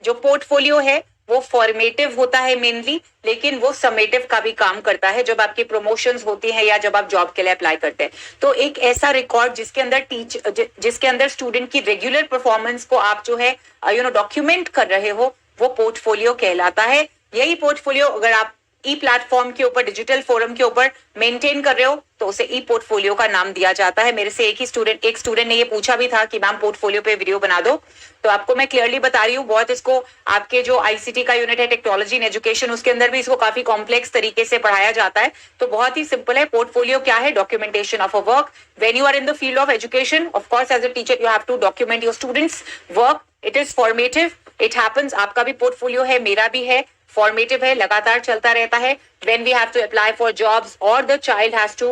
जो पोर्टफोलियो है वो फॉर्मेटिव होता है मेनली, लेकिन वो समेटिव का भी काम करता है जब आपकी प्रमोशंस होती हैं या जब आप जॉब के लिए अप्लाई करते हैं. तो एक ऐसा रिकॉर्ड जिसके अंदर स्टूडेंट की रेगुलर परफॉर्मेंस को आप जो है डॉक्यूमेंट कर रहे हो, वो पोर्टफोलियो कहलाता है. यही पोर्टफोलियो अगर आप ई प्लेटफॉर्म के ऊपर, डिजिटल फोरम के ऊपर मेंटेन कर रहे हो तो उसे ई पोर्टफोलियो का नाम दिया जाता है। मेरे से एक स्टूडेंट ने ये पूछा भी था कि मैम पोर्टफोलियो पे वीडियो बना दो, तो आपको मैं क्लियरली बता रही हूँ, बहुत इसको आपके जो आईसीटी का यूनिट है, टेक्नोलॉजी इन एजुकेशन, उसके अंदर भी इसको काफी कॉम्प्लेक्स तरीके से पढ़ाया जाता है। तो बहुत ही सिंपल है, पोर्टफोलियो क्या है? Documentation of a work when you are in the field of education. Of course as a teacher you have to document your students work, it is formative, it happens. आपका भी portfolio है, मेरा भी है, formative है, लगातार चलता रहता है। When we have to apply for jobs or the child has to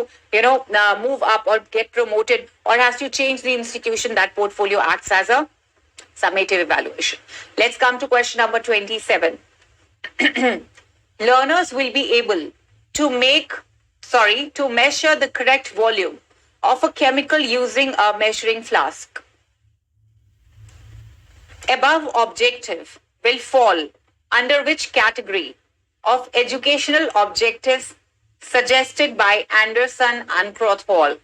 move up or get promoted or has to change the institution, that portfolio acts as a summative evaluation. Let's come to question number 27. Learners will be able to measure the correct volume of a chemical using a measuring flask. Above objective will fall under which category of educational objectives suggested by Anderson and Krathwohl?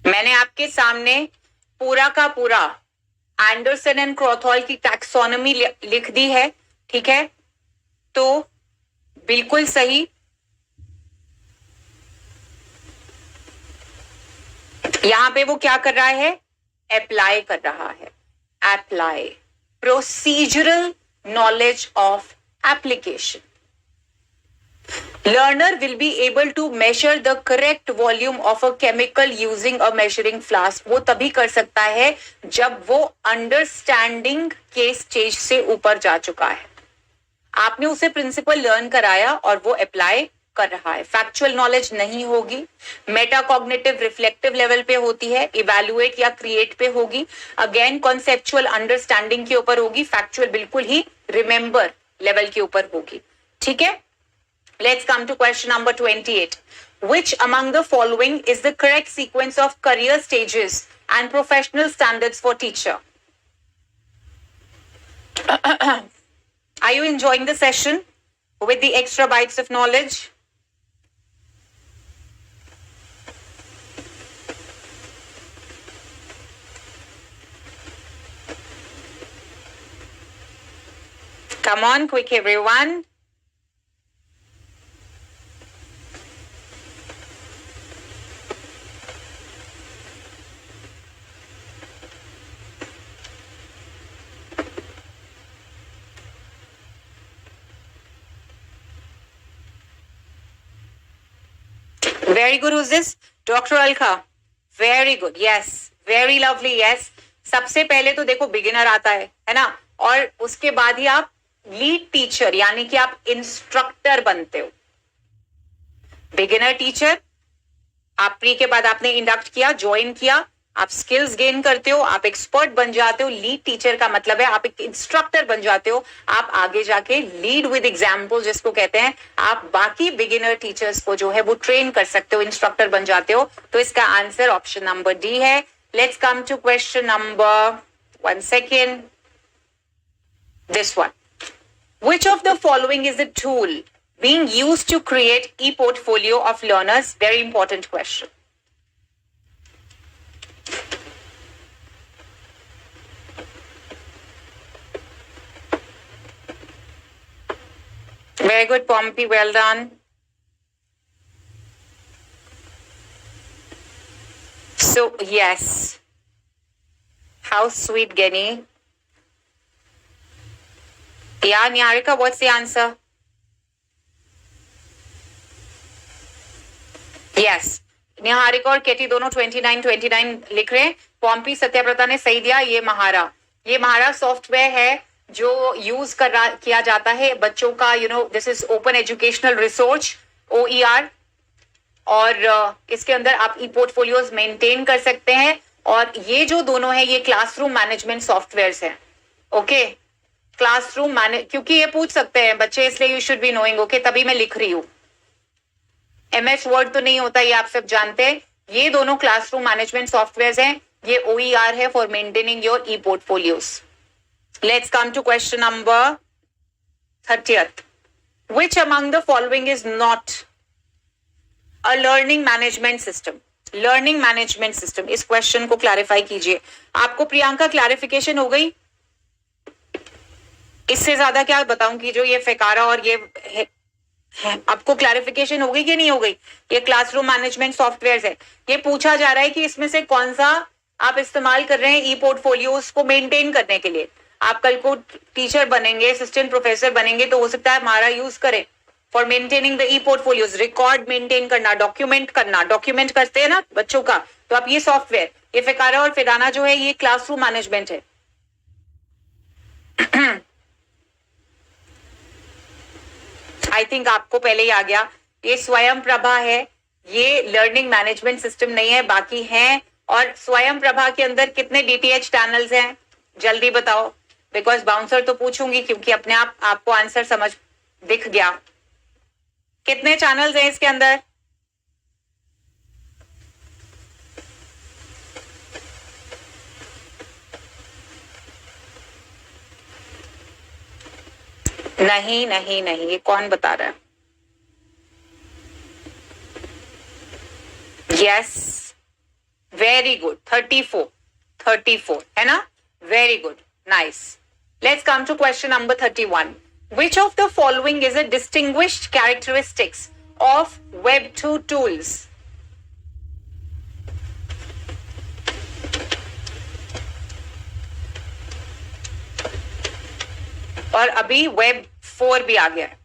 मैंने आपके सामने पूरा का पूरा Anderson and क्रॉथॉल की taxonomy लिख दी है, ठीक है? तो बिल्कुल सही, यहां पे वो क्या कर रहा है? अप्लाई कर रहा है, apply procedural knowledge of application. Learner will be able to measure the correct volume of a chemical using a measuring flask. वो तभी कर सकता है जब वो अंडरस्टैंडिंग के स्टेज से ऊपर जा चुका है. आपने उसे प्रिंसिपल लर्न कराया और वो अप्लाई कर रहा है. फैक्चुअल नॉलेज नहीं होगी, मेटाकॉग्निटिव रिफ्लेक्टिव लेवल पे होती है, इवैल्यूएट या क्रिएट पे होगी, अगेन कॉन्सेप्चुअल अंडरस्टैंडिंग के ऊपर होगी, फैक्चुअल बिल्कुल ही रिमेंबर लेवल के ऊपर होगी. ठीक है? Let's come to question number 28. Which among the following is the correct sequence of career stages and professional standards for teacher? Are you enjoying the session with the extra bites of knowledge? Come on, quick everyone. Very good. Who's this? Dr. Alka. Very good. Yes. Very lovely. Yes. सबसे पहले तो देखो beginner आता है ना? और उसके बाद ही आप लीड टीचर यानी कि आप इंस्ट्रक्टर बनते हो. बिगिनर टीचर, आप प्री के बाद आपने इंडक्ट किया, ज्वाइन किया, आप स्किल्स गेन करते हो, आप एक्सपर्ट बन जाते हो. लीड टीचर का मतलब है आप एक इंस्ट्रक्टर बन जाते हो. आप आगे जाके लीड विद एग्जाम्पल जिसको कहते हैं, आप बाकी बिगिनर टीचर्स को जो है वो ट्रेन कर सकते हो, इंस्ट्रक्टर बन जाते हो. तो इसका आंसर ऑप्शन नंबर डी है. Let's come to question number 1 second. This one. Which of the following is a tool being used to create e-portfolio of learners? Very important question. Very good, Pompey. Well done. So, yes. How sweet, Genny. Yeah, Niharika, what's the answer? Yes. Niharika और केटी दोनों 29 लिख रहे हैं. Pompey सत्याव्रता ने सही दिया. ये महारा सॉफ्टवेयर है जो यूज किया जाता है बच्चों का, this is open educational resource, OER, और इसके अंदर आप ई पोर्टफोलियोज मेंटेन कर सकते हैं. और ये जो दोनों है ये क्लासरूम मैनेजमेंट सॉफ्टवेयर हैं. ओके, क्लासरूम मैनेज, क्योंकि ये पूछ सकते हैं बच्चे, इसलिए you should be knowing, okay, तभी मैं लिख रही हूँ। MS वर्ड तो नहीं होता, ये आप सब जानते हैं। ये दोनों क्लासरूम मैनेजमेंट सॉफ्टवेयर हैं। ये OER है for maintaining your e portfolios. Let's come to question number 30th. Which among the following is not a learning management system? Learning management system, इस क्वेश्चन को क्लैरिफाई कीजिए। आपको प्रियंका क्लैरिफिकेशन हो गई? इससे ज्यादा क्या बताऊं कि जो ये फेकारा और ये है, आपको क्लैरिफिकेशन हो गई कि नहीं हो गई? ये क्लासरूम मैनेजमेंट सॉफ्टवेयर है। ये पूछा जा रहा है कि इसमें से कौन सा आप इस्तेमाल कर रहे हैं ई पोर्टफोलियोज को मेंटेन करने के लिए। आप कल को टीचर बनेंगे, असिस्टेंट प्रोफेसर बनेंगे, तो हो सकता है हमारा यूज करें for maintaining the E portfolios, record maintain करना, डॉक्यूमेंट करना, डॉक्यूमेंट करते हैं ना बच्चों का, तो आप ये सॉफ्टवेयर, ये फेकारा और फिराना जो है, ये क्लासरूम मैनेजमेंट है। आई थिंक आपको पहले ही आ गया। ये स्वयं प्रभा है, ये लर्निंग मैनेजमेंट सिस्टम नहीं है, बाकी हैं। और स्वयं प्रभा के अंदर कितने DTH चैनल्स हैं, जल्दी बताओ, बिकॉज बाउंसर तो पूछूंगी, क्योंकि अपने आप आपको आंसर समझ दिख गया। कितने चैनल्स हैं इसके अंदर? नहीं नहीं नहीं, ये कौन बता रहा है? यस, वेरी गुड, 34 है ना? Very good, nice. Let's come to question number 31. Which of the following is a distinguished characteristics of Web 2 tools? और अभी Web 4 भी आ गया है।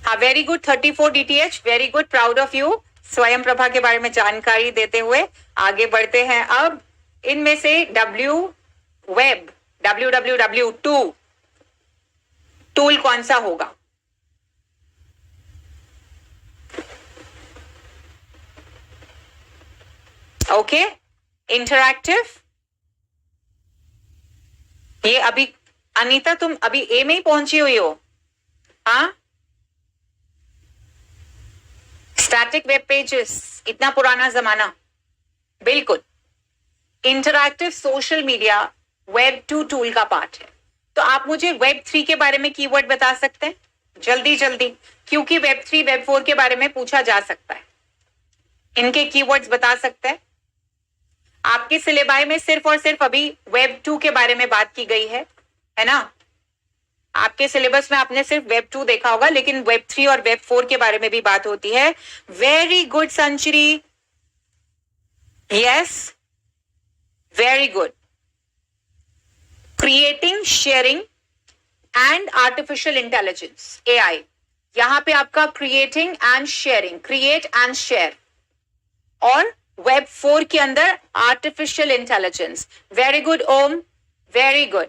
हाँ, very good, 34 DTH, very good, proud of you. स्वयं प्रभा के बारे में जानकारी देते हुए आगे बढ़ते हैं। अब इनमें से WWW2 टूल कौन सा होगा? Okay, interactive. ये अभी अनीता तुम अभी ए में ही पहुंची हुई हो? हाँ, स्टैटिक वेब पेजेस, इतना पुराना जमाना, बिल्कुल। Interactive social media web 2 tool का पार्ट है। तो आप मुझे वेब 3 के बारे में कीवर्ड बता सकते हैं जल्दी जल्दी, क्योंकि वेब 3 वेब 4 के बारे में पूछा जा सकता है। इनके कीवर्ड्स बता सकते हैं? आपके सिलेबाई में सिर्फ और सिर्फ अभी वेब 2 के बारे में बात की गई है ना? आपके सिलेबस में आपने सिर्फ वेब 2 देखा होगा, लेकिन वेब 3 और वेब 4 के बारे में भी बात होती है। Very good Sanchari, yes, very good. Creating, sharing and artificial intelligence, AI। यहां पे आपका creating and sharing, create and share, और वेब 4 के अंदर artificial intelligence. Very good Om, very good,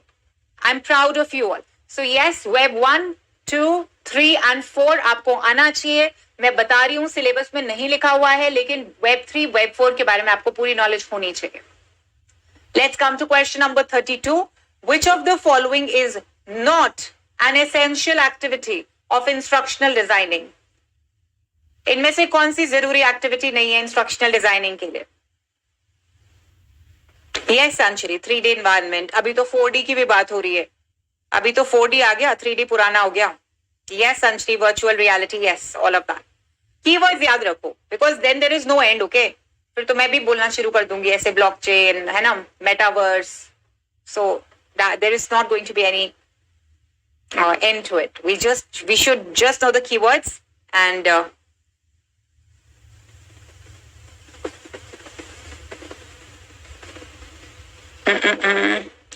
I am proud of you all. So yes, web 1, 2, 3 and 4 आपको आना चाहिए। मैं बता रही हूं सिलेबस में नहीं लिखा हुआ है, लेकिन वेब 3 वेब 4 के बारे में आपको पूरी नॉलेज होनी चाहिए। Let's come to question number 32. Which of the following is not an essential activity of instructional designing? इनमें से कौन सी जरूरी एक्टिविटी नहीं है इंस्ट्रक्शनल डिजाइनिंग के लिए? Yes Anshari, 3D environment. अभी तो 4D की भी बात हो रही है। अभी तो 4D आ गया, 3D पुराना हो गया। Yes Anshari, virtual reality, yes, all of that. Keywords याद रखो, because then there is no end. Okay, फिर तो मैं भी बोलना शुरू कर दूंगी ऐसे, ब्लॉकचेन है ना, metaverse, so there is not going to be any end to it. We should just know the keywords and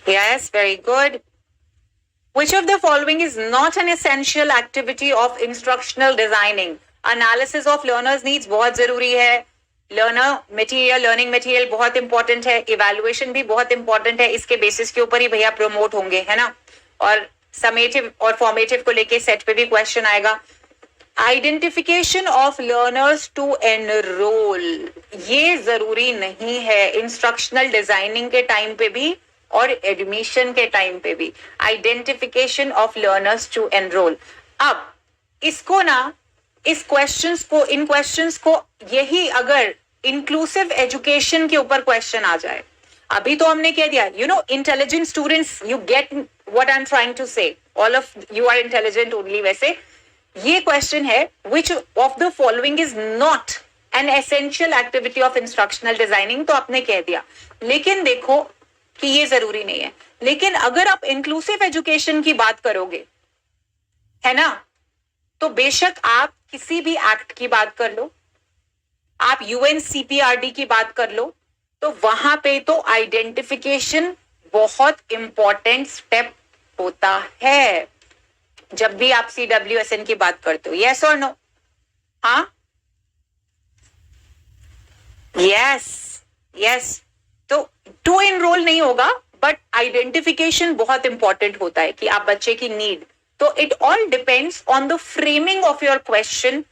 yes, very good. Which of the following is not an essential activity of instructional designing? Analysis of learners needs बहुत जरूरी है। Learner material, learning material बहुत important है। Evaluation भी बहुत important है। इसके basis के ऊपर ही भैया प्रमोट होंगे, है ना? और समेटिव और फॉर्मेटिव को लेके सेट पे भी क्वेश्चन आएगा। Identification of learners to enrol, ये जरूरी नहीं है इंस्ट्रक्शनल डिजाइनिंग के टाइम पे भी और एडमिशन के टाइम पे भी, identification of learners to enrol. अब इसको ना, इन क्वेश्चंस को यही अगर इंक्लूसिव एजुकेशन के ऊपर क्वेश्चन आ जाए, अभी तो हमने कह दिया, intelligent students, you get what I am trying to say, all of you are intelligent only. वैसे ये क्वेश्चन है, which of the following is not an essential activity of instructional designing, तो आपने कह दिया। लेकिन देखो कि ये जरूरी नहीं है, लेकिन अगर आप इंक्लूसिव एजुकेशन की बात करोगे, है ना, तो बेशक आप किसी भी एक्ट की बात कर लो, आप यूएनसीपीआरडी की बात कर लो, तो वहां पे तो आइडेंटिफिकेशन बहुत इंपॉर्टेंट स्टेप होता है जब भी आप सीडब्ल्यूएसएन की बात करते हो। यस और नो? हाँ, यस यस। तो टू एनरोल नहीं होगा, बट आइडेंटिफिकेशन बहुत इंपॉर्टेंट होता है कि आप बच्चे की नीड, तो it all depends on the framing of your question.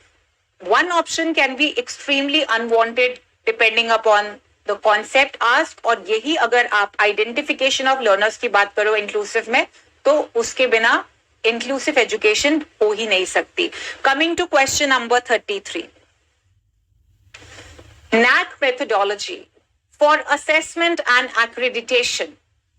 One option can be extremely unwanted depending upon the concept asked, और यही अगर आप आइडेंटिफिकेशन ऑफ लर्नर्स की बात करो इंक्लूसिव में, तो उसके बिना इंक्लूसिव एजुकेशन हो ही नहीं सकती। Coming to question number 33, NAAC methodology for assessment and accreditation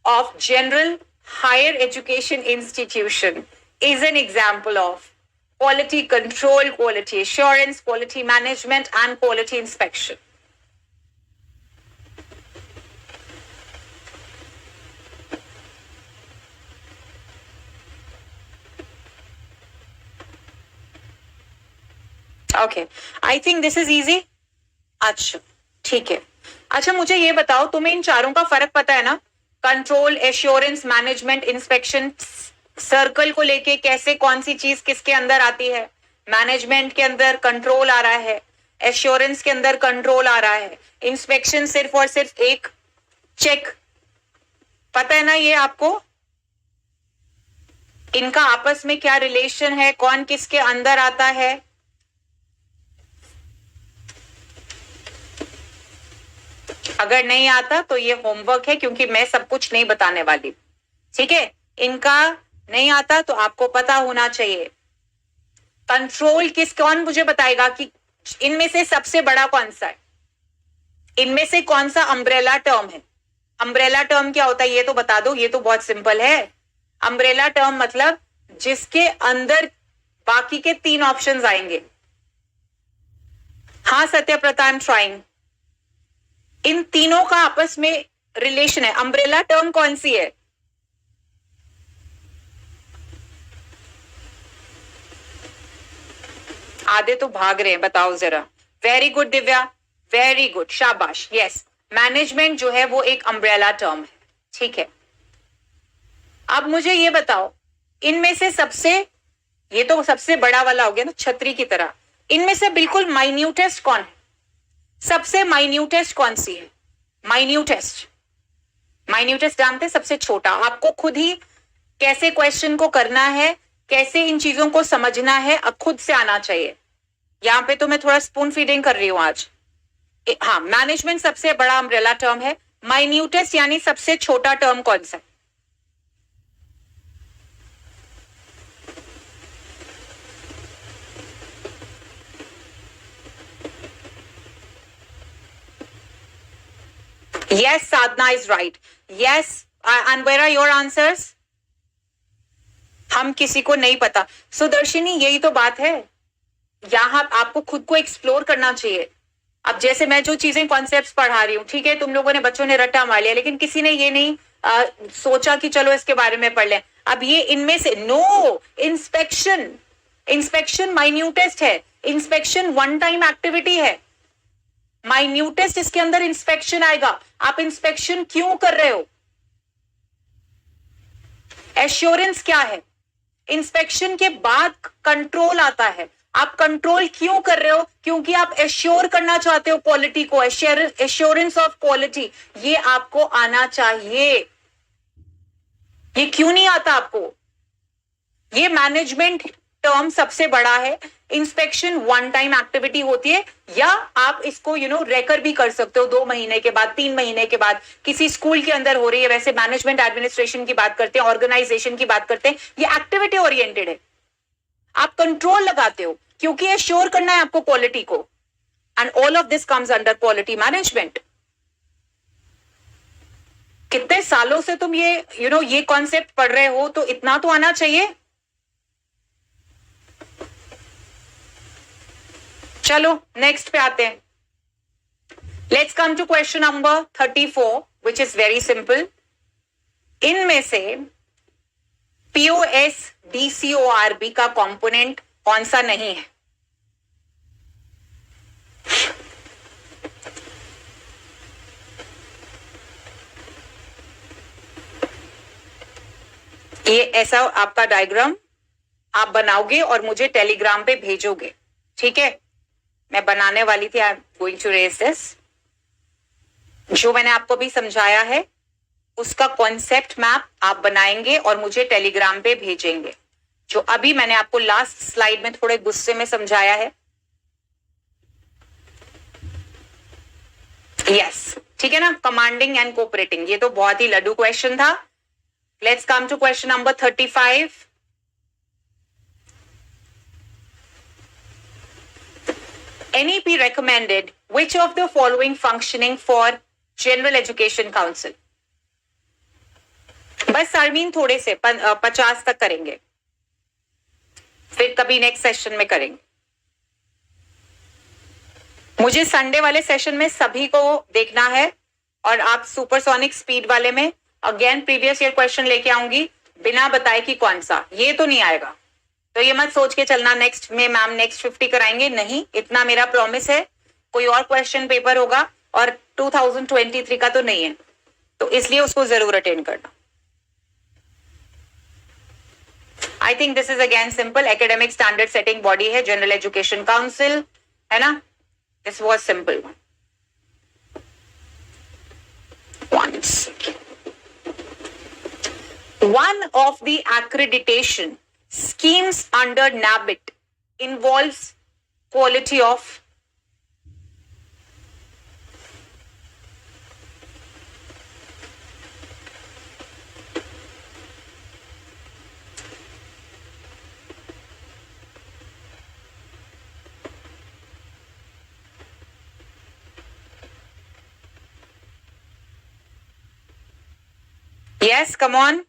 of general higher education institution is an example of quality control, quality assurance, quality management, and quality inspection. Okay, I think this is easy. अच्छा, ठीक है। अच्छा, मुझे ये बताओ, तुम्हें इन चारों का फर्क पता है ना? Control, assurance, management, inspection. Circle को लेके कैसे, कौन सी चीज किसके अंदर आती है? मैनेजमेंट के अंदर कंट्रोल आ रहा है, एश्योरेंस के अंदर कंट्रोल आ रहा है, इंस्पेक्शन सिर्फ और सिर्फ एक चेक। पता है ना ये आपको? इनका आपस में क्या रिलेशन है, कौन किसके अंदर आता है? अगर नहीं आता तो ये होमवर्क है, क्योंकि मैं सब कुछ नहीं बताने वाली, ठीक है? इनका नहीं आता तो आपको पता होना चाहिए। कंट्रोल कौन मुझे बताएगा कि इनमें से सबसे बड़ा कौन सा है? इनमें से कौन सा अम्ब्रेला टर्म है? अम्ब्रेला टर्म क्या होता है ये तो बता दो, ये तो बहुत सिंपल है। अम्ब्रेला टर्म मतलब जिसके अंदर बाकी के 3 ऑप्शंस आएंगे। हाँ सत्यप्रता, आई एम ट्राइंग। इन तीनों का आपस में रिलेशन है। अम्ब्रेला टर्म कौन सी है? आधे तो भाग रहे हैं, बताओ जरा। Very good Divya, very good, शाबाश। यस, मैनेजमेंट जो है वो एक अम्ब्रेला टर्म है, ठीक है। अब मुझे ये बताओ, इनमें से सबसे, ये तो सबसे बड़ा वाला हो गया ना, छतरी की तरह। इनमें से बिल्कुल माइन्यूटेस्ट कौन है? सबसे माइन्यूटेस्ट कौन सी है? माइन्यूटेस्ट, माइन्यूटेस्ट जानते हैं? सबसे छोटा। आपको खुद ही कैसे क्वेश्चन को करना है, कैसे इन चीजों को समझना है, अब खुद से आना चाहिए। यहां पे तो मैं थोड़ा स्पून फीडिंग कर रही हूं आज। हाँ, मैनेजमेंट सबसे बड़ा अम्ब्रेला टर्म है। माइन्यूटेस्ट यानी सबसे छोटा टर्म कौन सा? Yes, Sadhna is right. Yes, and where are your answers? हम किसी को नहीं पता। सुदर्शिनी, यही तो बात है, यहां आपको खुद को एक्सप्लोर करना चाहिए। अब जैसे मैं जो चीजें कॉन्सेप्ट्स पढ़ा रही हूँ, ठीक है, तुम लोगों ने, बच्चों ने रट्टा मार लिया, लेकिन किसी ने ये नहीं सोचा कि चलो इसके बारे में पढ़ लें। अब ये इनमें से, नो, इंस्पेक्शन माइन्यूटेस्ट है। इंस्पेक्शन वन टाइम एक्टिविटी है। माइन्यूटेस्ट इसके अंदर इंस्पेक्शन आएगा। आप इंस्पेक्शन क्यों कर रहे हो? एश्योरेंस क्या है? इंस्पेक्शन के बाद कंट्रोल आता है। आप कंट्रोल क्यों कर रहे हो? क्योंकि आप एश्योर करना चाहते हो क्वालिटी को, एश्योरेंस ऑफ क्वालिटी। ये आपको आना चाहिए। ये क्यों नहीं आता आपको? ये मैनेजमेंट टर्म सबसे बड़ा है। इंस्पेक्शन वन टाइम एक्टिविटी होती है, या आप इसको रेकर भी कर सकते हो 2 महीने के बाद, 3 महीने के बाद, किसी स्कूल के अंदर हो रही है। वैसे मैनेजमेंट एडमिनिस्ट्रेशन की बात करते हैं, ऑर्गेनाइजेशन की बात करते हैं, ये एक्टिविटी ओरिएंटेड है। आप कंट्रोल लगाते हो क्योंकि ये श्योर करना है आपको क्वालिटी को, and all of this comes under quality management. कितने सालों से तुम ये ये कॉन्सेप्ट पढ़ रहे हो, तो इतना तो आना चाहिए। चलो नेक्स्ट पे आते हैं। Let's come to question number 34 which is very simple. इनमें से पीओएस डीसीओआरबी का कंपोनेंट कौन सा नहीं है? ये ऐसा आपका डायग्राम आप बनाओगे और मुझे टेलीग्राम पे भेजोगे, ठीक है? मैं बनाने वाली थी, I am going to raise this. जो मैंने आपको भी समझाया है उसका कॉन्सेप्ट मैप आप बनाएंगे और मुझे टेलीग्राम पे भेजेंगे, जो अभी मैंने आपको लास्ट स्लाइड में थोड़े गुस्से में समझाया है। यस, ठीक है ना? कमांडिंग एंड कोऑपरेटिंग, ये तो बहुत ही लड्डू क्वेश्चन था। Let's come to question number 35। NEP recommended which of the following functioning for General Education Council? बस सरमीन थोड़े से 50 तक करेंगे, फिर कभी नेक्स्ट सेशन में करेंगे। मुझे संडे वाले सेशन में सभी को देखना है, और आप सुपरसोनिक स्पीड वाले में अगेन प्रीवियस ईयर क्वेश्चन लेके आऊंगी बिना बताए कि कौन सा, ये तो नहीं आएगा। तो ये मत सोच के चलना नेक्स्ट में मैम नेक्स्ट 50 कराएंगे, नहीं, इतना मेरा प्रॉमिस है। कोई और क्वेश्चन पेपर होगा और 2023 का तो नहीं है, तो इसलिए उसको जरूर अटेंड करना। I think this is again simple. Academic standard setting body है जनरल एजुकेशन काउंसिल, है ना? This was simple once. One of the accreditation schemes under NABIT involves quality of yes, come on.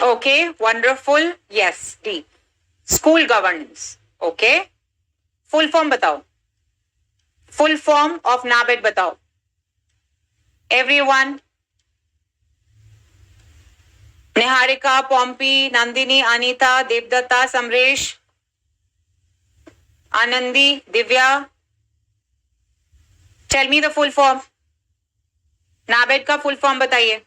Okay, wonderful. Yes, D. School governance. Okay. Full form बताओ. Full form of NABIT बताओ. Everyone. Niharika, Pompi, Nandini, Anita, Devdutta, Samaresh, Anandi, Divya. Tell me the full form. NABIT का full form बताइए.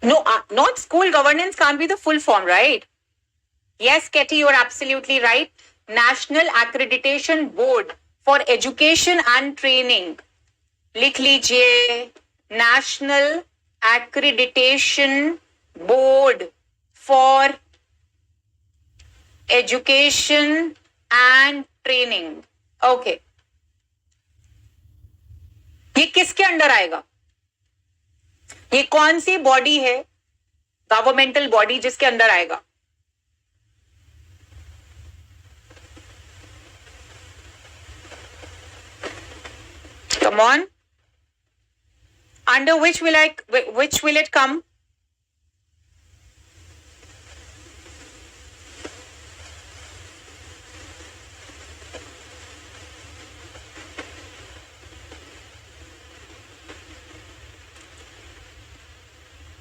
No, not school governance can't be the full form, right? Yes, Ketty, you're absolutely right. National Accreditation Board for Education and Training. लिख लीजिए, National Accreditation Board for Education and Training. Okay. ये किसके under आएगा? ये कौन सी body है, governmental body, जिसके अंदर आएगा? Come on. Under which will it come?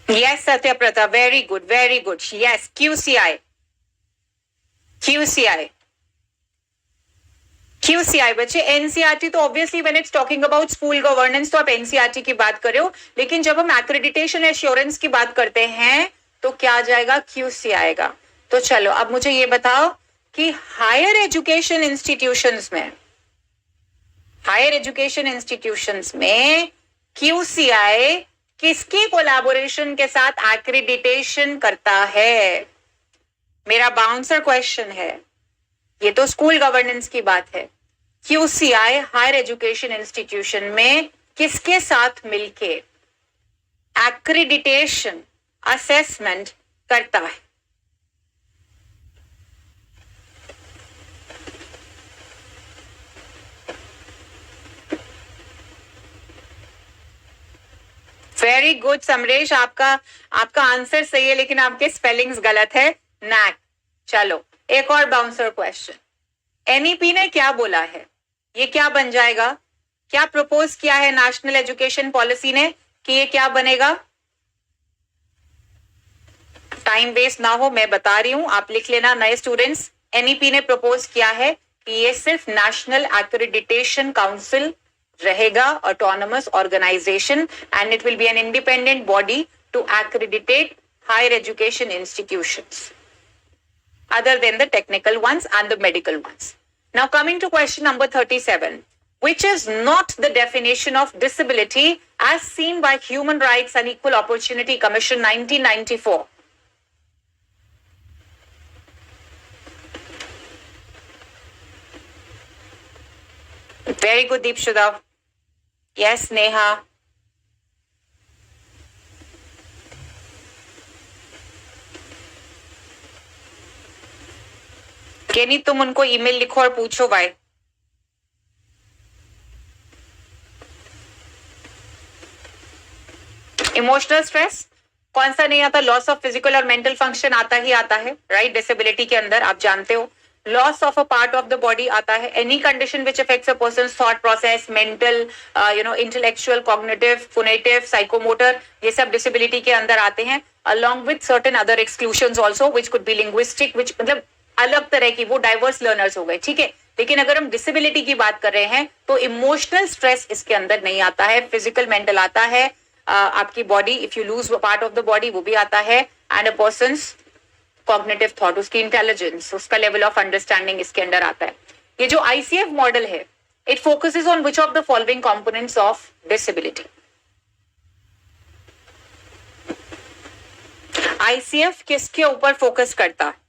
Yes, Satyaprata, very good, very good. Yes, QCI. QCI. QCI बच्चे, एनसीईआरटी तो obviously when it's talking about school governance तो आप एनसीईआरटी की बात कर रहे हो, लेकिन जब हम एक्रेडिटेशन एश्योरेंस की बात करते हैं तो क्या आ जाएगा? QC आएगा। तो चलो अब मुझे ये बताओ कि हायर एजुकेशन इंस्टीट्यूशंस में QCI किसकी कोलैबोरेशन के साथ एक्रेडिटेशन करता है? मेरा बाउंसर क्वेश्चन है, ये तो स्कूल गवर्नेंस की बात है। QCI हायर एजुकेशन इंस्टीट्यूशन में किसके साथ मिलके एक्रेडिटेशन असेसमेंट करता है? वेरी गुड समरेश, आपका आंसर सही है, लेकिन आपके स्पेलिंग्स गलत है, नैक। चलो एक और बाउंसर क्वेश्चन, एनईपी ने क्या बोला है? ये क्या बन जाएगा? क्या प्रपोज किया है नेशनल एजुकेशन पॉलिसी ने कि ये क्या बनेगा? टाइम वेस्ट ना हो, मैं बता रही हूं, आप लिख लेना नए स्टूडेंट्स। एनईपी ने प्रपोज किया है कि ये सिर्फ नेशनल एक्रेडिटेशन काउंसिल रहेगा, autonomous organisation, and it will be an independent body to accredit higher education institutions other than the technical ones and the medical ones. Now coming to question number 37, which is not the definition of disability as seen by Human Rights and Equal Opportunity Commission 1994. Very good, Deepshudha. Yes, Neha. केनी, तुम उनको email लिखो और पूछो भाई। Emotional stress कौन सा नहीं आता? लॉस ऑफ फिजिकल और मेंटल फंक्शन आता ही आता है, राइट? डिसेबिलिटी के अंदर आप जानते हो, loss of a part of the body आता है, any condition which affects a person's thought process, mental, intellectual, cognitive, conative, psychomotor, ये सब डिसेबिलिटी के अंदर आते हैं, along with certain other exclusions also which could be linguistic, which मतलब अलग तरह की, वो डाइवर्स लर्नर्स हो गए, ठीक है। लेकिन अगर हम डिसेबिलिटी की बात कर रहे हैं तो इमोशनल स्ट्रेस इसके अंदर नहीं आता है, फिजिकल मेंटल आता है, आपकी body, if you lose part of the body वो भी आता है, and a persons cognitive thought, उसकी इंटेलिजेंस, उसका लेवल ऑफ अंडरस्टैंडिंग इसके अंदर आता है। ये जो ICF मॉडल है, it focuses on which of the following components of disability? ICF किसके ऊपर फोकस करता है?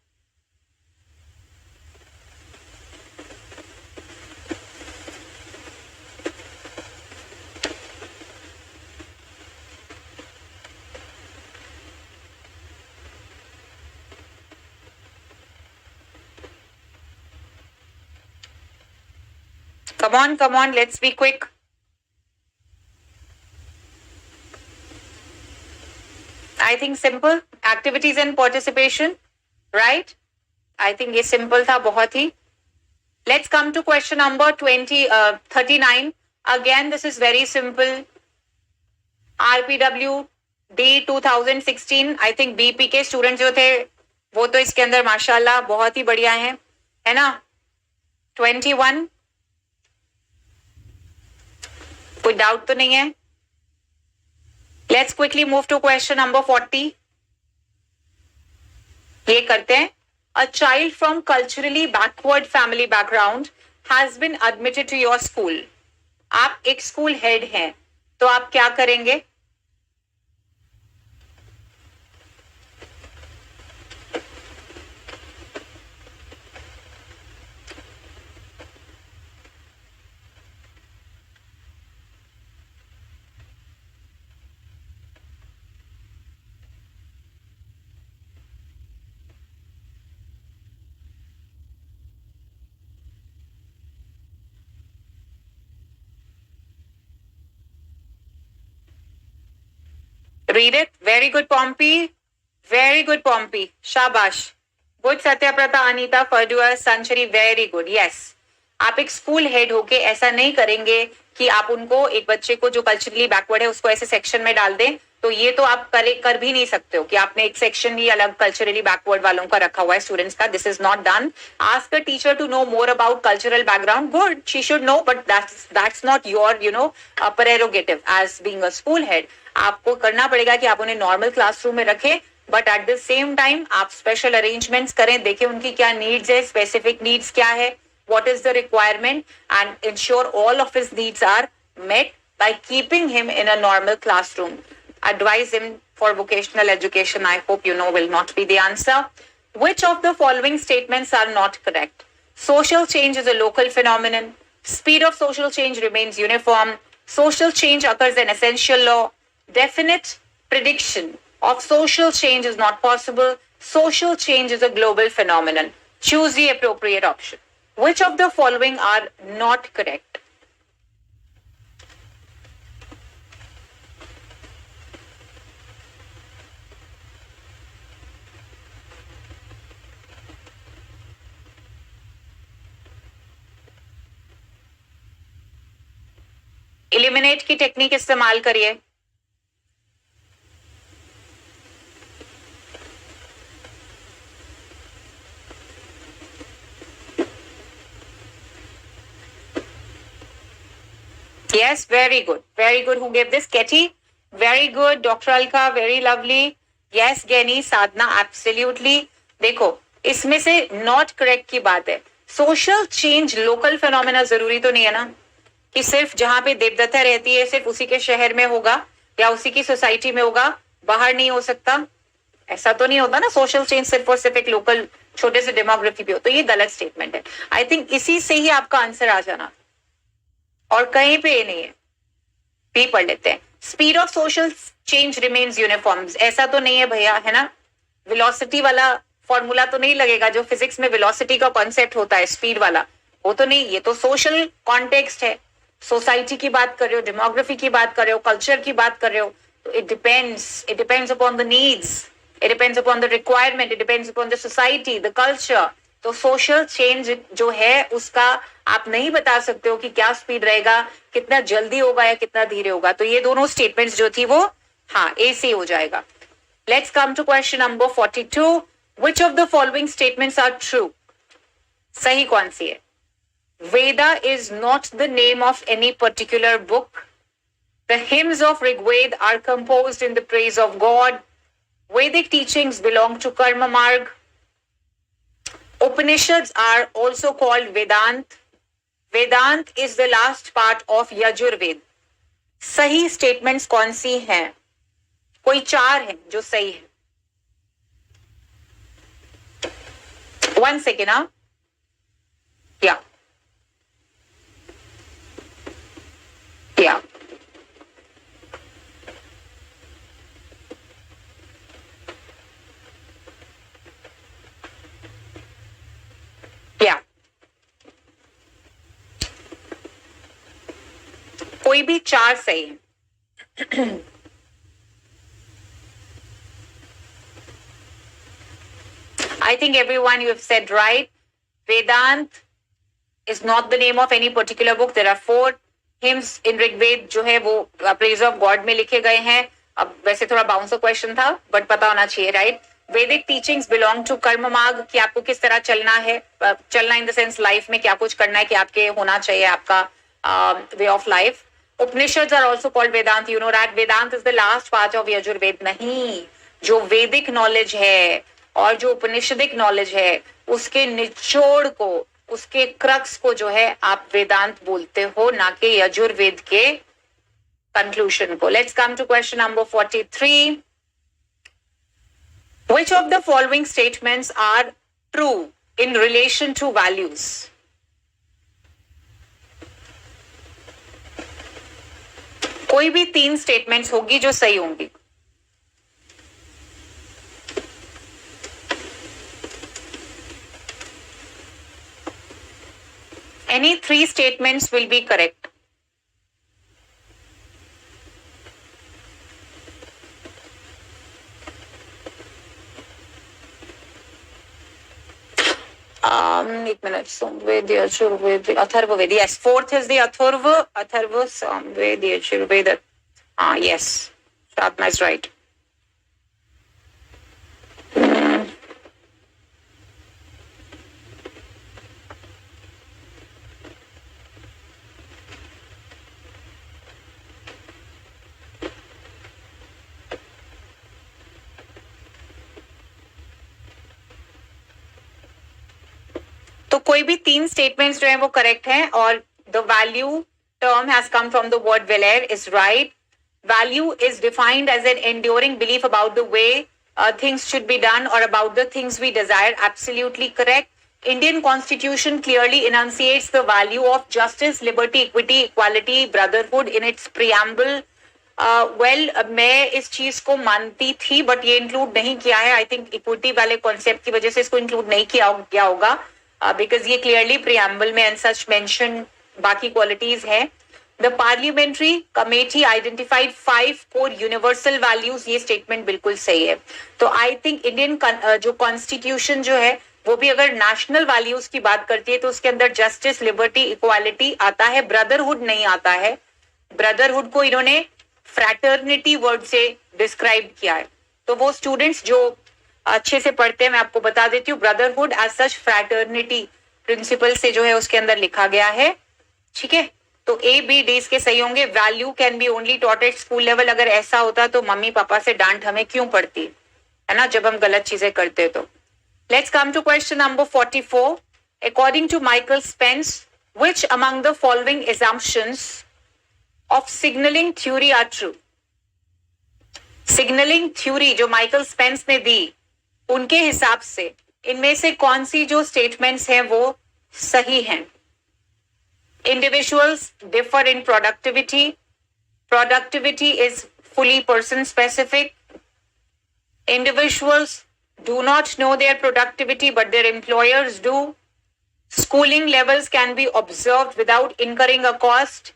Come on, let's be quick. I think simple, activities and participation, right? I think ये simple था बहुत ही. Let's come to question number 39. Again, this is very simple. RPW D 2016. I think BP के student जो थे वो तो इसके अंदर माशाल्लाह बहुत ही बढ़िया हैं, है ना? 21. कोई डाउट तो नहीं है? Let's quickly move to question number 40. ये करते हैं. A child from culturally backward family background has been admitted to your school. आप एक स्कूल हेड हैं, तो आप क्या करेंगे? Read it. Very good, Pompey. Very good, Pompey. Shabash. Good, Satyaprata, Anita, Fardua, Sanchari. Very good. Yes. आप एक school head होके ऐसा नहीं करेंगे कि आप उनको, एक बच्चे को जो कल्चरली बैकवर्ड है उसको ऐसे सेक्शन में डाल दें, तो ये तो आप कर भी नहीं सकते हो कि आपने एक सेक्शन ही अलग कल्चरली बैकवर्ड वालों का रखा हुआ है स्टूडेंट्स का. This is not done. Ask a teacher to know more about cultural background. Good, she should know, but that's not your prerogative as being a school head. आपको करना पड़ेगा कि आप उन्हें नॉर्मल क्लासरूम में रखें, but at the same time आप special arrangements करें, देखें उनकी क्या नीड्स है, स्पेसिफिक नीड्स क्या है, what is the requirement, and ensure all of his needs are met by keeping him in a normal classroom. Advise him for vocational education, I hope you know, will not be the answer. Which of the following statements are not correct? Social change is a local phenomenon. Speed of social change remains uniform. Social change occurs an essential law. Definite prediction of social change is not possible. Social change is a global phenomenon. Choose the appropriate option. Which of the following are not correct? Eliminate की technique इस्तेमाल करिए. Yes, very good. Very good. Who gave this? Ketty? Very good. Dr. Alka, very lovely. Yes, Geni, Sadhna, absolutely. देखो, इसमें से not correct की बात है. Social change, local phenomena जरूरी तो नहीं है ना कि सिर्फ जहां पे देवदत्ता रहती है सिर्फ उसी के शहर में होगा या उसी की सोसाइटी में होगा, बाहर नहीं हो सकता. ऐसा तो नहीं होता ना. सोशल चेंज सिर्फ और सिर्फ एक लोकल छोटे से डेमोग्राफी पे हो, तो ये गलत स्टेटमेंट है. आई थिंक इसी से ही आपका आंसर आ जाना, और कहीं पे नहीं है. भी पढ़ लेते हैं. Speed of social change remains uniform, ऐसा तो नहीं है भैया, है ना. वेलोसिटी वाला फॉर्मूला तो नहीं लगेगा जो फिजिक्स में वेलोसिटी का कॉन्सेप्ट होता है, स्पीड वाला, वो तो नहीं. ये तो सोशल कॉन्टेक्स्ट है. सोसाइटी की बात कर रहे हो, डेमोग्राफी की बात कर रहे हो, कल्चर की बात कर रहे हो, तो it depends upon the needs, it depends upon the requirement, it depends upon the society, the culture. तो सोशल चेंज जो है उसका आप नहीं बता सकते हो कि क्या स्पीड रहेगा, कितना जल्दी होगा या कितना धीरे होगा. तो ये दोनों स्टेटमेंट्स जो थी वो हाँ ए से हो जाएगा. Let's come to question number 42. Which of the following statements are true? सही कौन सी है? Veda is not the name of any particular book. The hymns of Rigved are composed in the praise of God. Vedic teachings belong to Karma Marg. Upanishads are also called Vedant. Vedant is the last part of Yajurved. सही statements कौन सी हैं? कोई 4 हैं जो सही है. 1 second. हाँ, क्या Yeah. Yeah. कोई भी 4 सही है. I think everyone you have said right. Vedant is not the name of any particular book. There are 4 hymns in Rigveda जो है वो प्रेज ऑफ गॉड में लिखे गए हैं. अब वैसे थोड़ा बाउंसर क्वेश्चन था बट पता होना चाहिए, राइट. वैदिक टीचिंग्स बिलोंग टू कर्म मार्ग, कि आपको किस तरह चलना है, चलना इन द सेंस लाइफ में क्या कुछ करना है, कि आपके होना चाहिए आपका way of life. Upanishads are also called Vedanta. You know that Vedanta is the last part of Yajurveda. नहीं, जो वैदिक नॉलेज है और जो उपनिषदिक नॉलेज है उसके निचोड़ को, उसके क्रक्स को जो है आप वेदांत बोलते हो, ना कि यजुर्वेद के कंक्लूजन को. Let's come to question number 43. Which of the following statements are true in relation to values? कोई भी 3 स्टेटमेंट्स होगी जो सही होंगी. Any 3 statements will be correct. एक मिनट. Samved, Yajurved, Atharvaved. Yes, 4th is the Atharva, Samved, Yajurved. Yes. Sadhana is right. तो कोई भी 3 स्टेटमेंट्स जो है वो करेक्ट हैं और the value term has come from the word velar is right. Value is defined as an enduring belief about the way things should be done or about the things we desire. Absolutely correct. Indian Constitution clearly enunciates the value of justice, liberty, equity, equality, brotherhood in its preamble. मैं इस चीज को मानती थी but ये include नहीं किया है. आई थिंक इक्विटी वाले कॉन्सेप्ट की वजह से इसको इंक्लूड नहीं किया गया होगा बिकॉज ये क्लियरली प्रियम्बल में एंड सच मेंशन बाकी क्वालिटीज हैं. The parliamentary committee identified 5 core universal values. ये स्टेटमेंट बिल्कुल सही है. तो आई थिंक इंडियन जो कॉन्स्टिट्यूशन जो है वो भी अगर नेशनल वैल्यूज की बात करती है तो उसके अंदर जस्टिस, लिबर्टी, इक्वालिटी आता है, ब्रदरहुड नहीं आता है. ब्रदरहुड को इन्होंने फ्रैटर्निटी वर्ड से डिस्क्राइब किया है. तो वो स्टूडेंट्स जो अच्छे से पढ़ते हैं मैं आपको बता देती हूँ, brotherhood as such fraternity principle से जो है उसके अंदर लिखा गया है. ठीक है, तो ए बी डी इसके सही होंगे. Value can be only taught at school level. अगर ऐसा होता तो मम्मी पापा से डांट हमें क्यों पड़ती है ना जब हम गलत चीजें करते. तो let's come to question number 44. According to Michael Spence which among the following assumptions of signaling theory are true? Signalling theory जो माइकल स्पेंस ने दी उनके हिसाब से इनमें से कौन सी जो स्टेटमेंट्स हैं वो सही हैं? Individuals differ in productivity. Productivity is fully person specific. Individuals do not know their productivity but their employers do. Schooling levels can be observed without incurring a cost.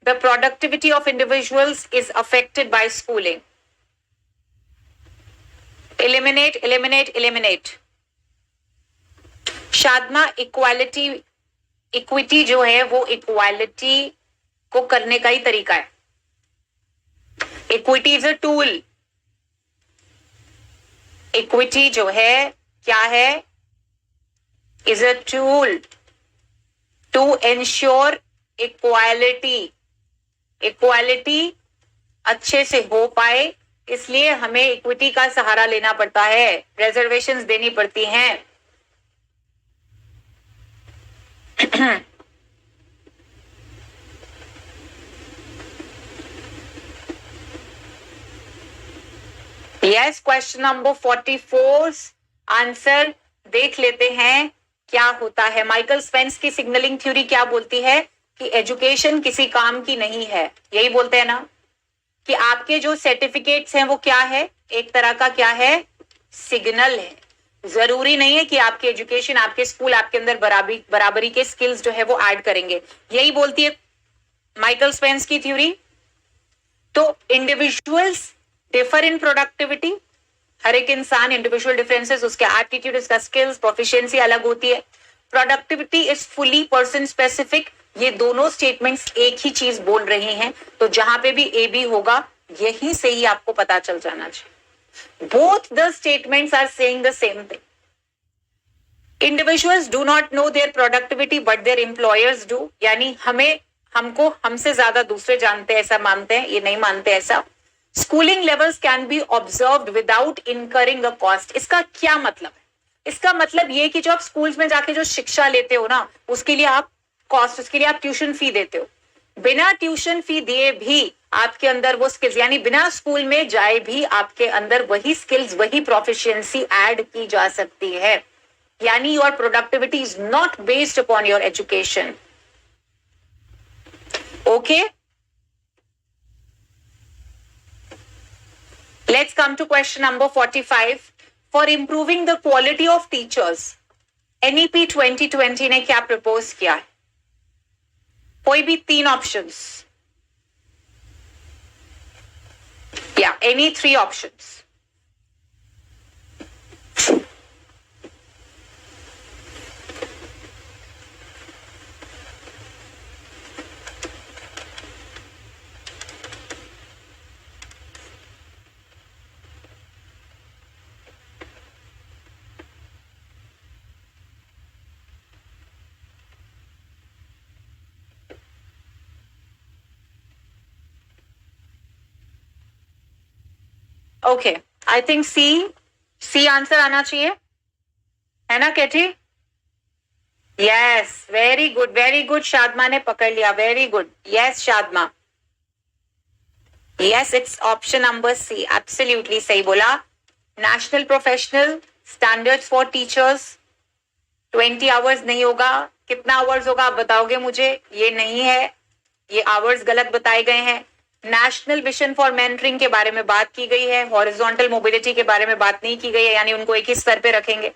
The productivity of individuals is affected by schooling. Eliminate, eliminate, eliminate. Shadma equality, equity जो है वो equality को करने का ही तरीका है. Equity is a tool. Equity जो है क्या है? Is a tool to ensure equality. Equality अच्छे से हो पाए इसलिए हमें इक्विटी का सहारा लेना पड़ता है, रिजर्वेशंस देनी पड़ती हैं. यस, क्वेश्चन नंबर 44 आंसर देख लेते हैं क्या होता है. माइकल स्पेंस की सिग्नलिंग थ्योरी क्या बोलती है कि एजुकेशन किसी काम की नहीं है. यही बोलते हैं ना कि आपके जो सर्टिफिकेट्स हैं वो क्या है? एक तरह का क्या है? सिग्नल है. जरूरी नहीं है कि आपकी एजुकेशन, आपके स्कूल आपके अंदर बराबरी के स्किल्स जो है वो ऐड करेंगे. यही बोलती है माइकल स्पेंस की थ्योरी. तो इंडिविजुअल्स डिफर इन प्रोडक्टिविटी. हर एक इंसान इंडिविजुअल डिफरेंसेस, उसके एप्टीट्यूड, उसका स्किल्स, प्रोफिशिएंसी अलग होती है. Productivity is fully person specific. ये दोनों स्टेटमेंट्स एक ही चीज बोल रही हैं. तो जहां पे भी ए बी होगा यहीं से ही आपको पता चल जाना चाहिए. Both the statements are saying the same thing. Individuals do not know their productivity but their employers do. यानी हमको हमसे ज्यादा दूसरे जानते हैं ऐसा मानते हैं, ये नहीं मानते ऐसा. Schooling levels can be observed without incurring a cost. इसका क्या मतलब है? इसका मतलब ये कि जो आप स्कूल्स में जाके जो शिक्षा लेते हो ना उसके लिए आप कॉस्ट, उसके लिए आप ट्यूशन फी देते हो. बिना ट्यूशन फी दिए भी आपके अंदर वो स्किल्स, यानी बिना स्कूल में जाए भी आपके अंदर वही स्किल्स, वही प्रोफिशिएंसी ऐड की जा सकती है. यानी your productivity is not based upon your education. Okay, let's come to question number 45. For improving the quality of teachers, NEP 2020 ने क्या प्रपोज किया है? कोई भी 3 ऑप्शंस या any 3 options. Okay, I think C answer आना चाहिए, है ना Kathy? Yes, very good, Shadma ने पकड़ लिया, very good, yes Shadma, yes it's option number C, absolutely सही बोला। National professional standards for teachers 20 hours नहीं होगा, कितना आवर्स होगा आप बताओगे मुझे? ये नहीं है, ये आवर्स गलत बताए गए हैं। नेशनल विजन फॉर मेंटरिंग के बारे में बात की गई है, हॉरिजॉन्टल मोबिलिटी के बारे में बात नहीं की गई है, यानी उनको एक ही स्तर पे रखेंगे।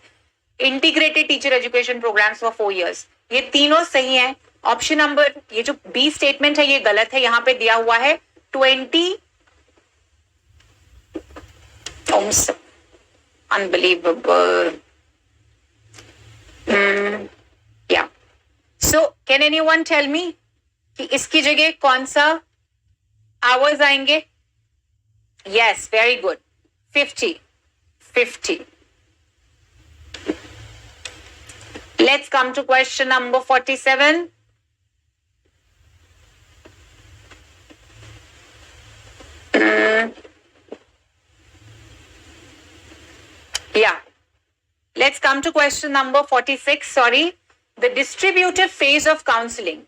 Integrated teacher education programmes for 4 years, ये तीनों सही है। ऑप्शन नंबर, ये जो बी स्टेटमेंट है ये गलत है, यहां पे दिया हुआ है 20 अनबिलीवेबल। या so can anyone tell me कि इसकी जगह कौन सा आवर्स आएंगे? Yes, very good, 50. Let's come to question number 47. Yeah. Let's come to question number 46. Sorry. The distributive phase of counseling.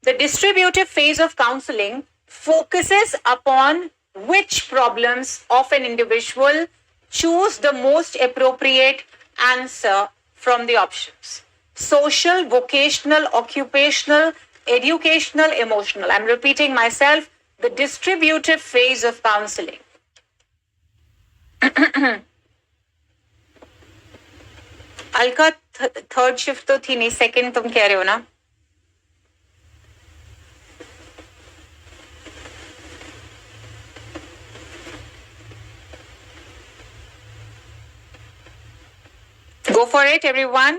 The distributive phase of counseling focuses upon which problems of an individual. Choose the most appropriate answer from the options: social, vocational, occupational, educational, emotional. I'm repeating myself. The distributive phase of counseling. Alka third shift तो थी नहीं, second तुम कह रहे हो ना? Go for it, everyone.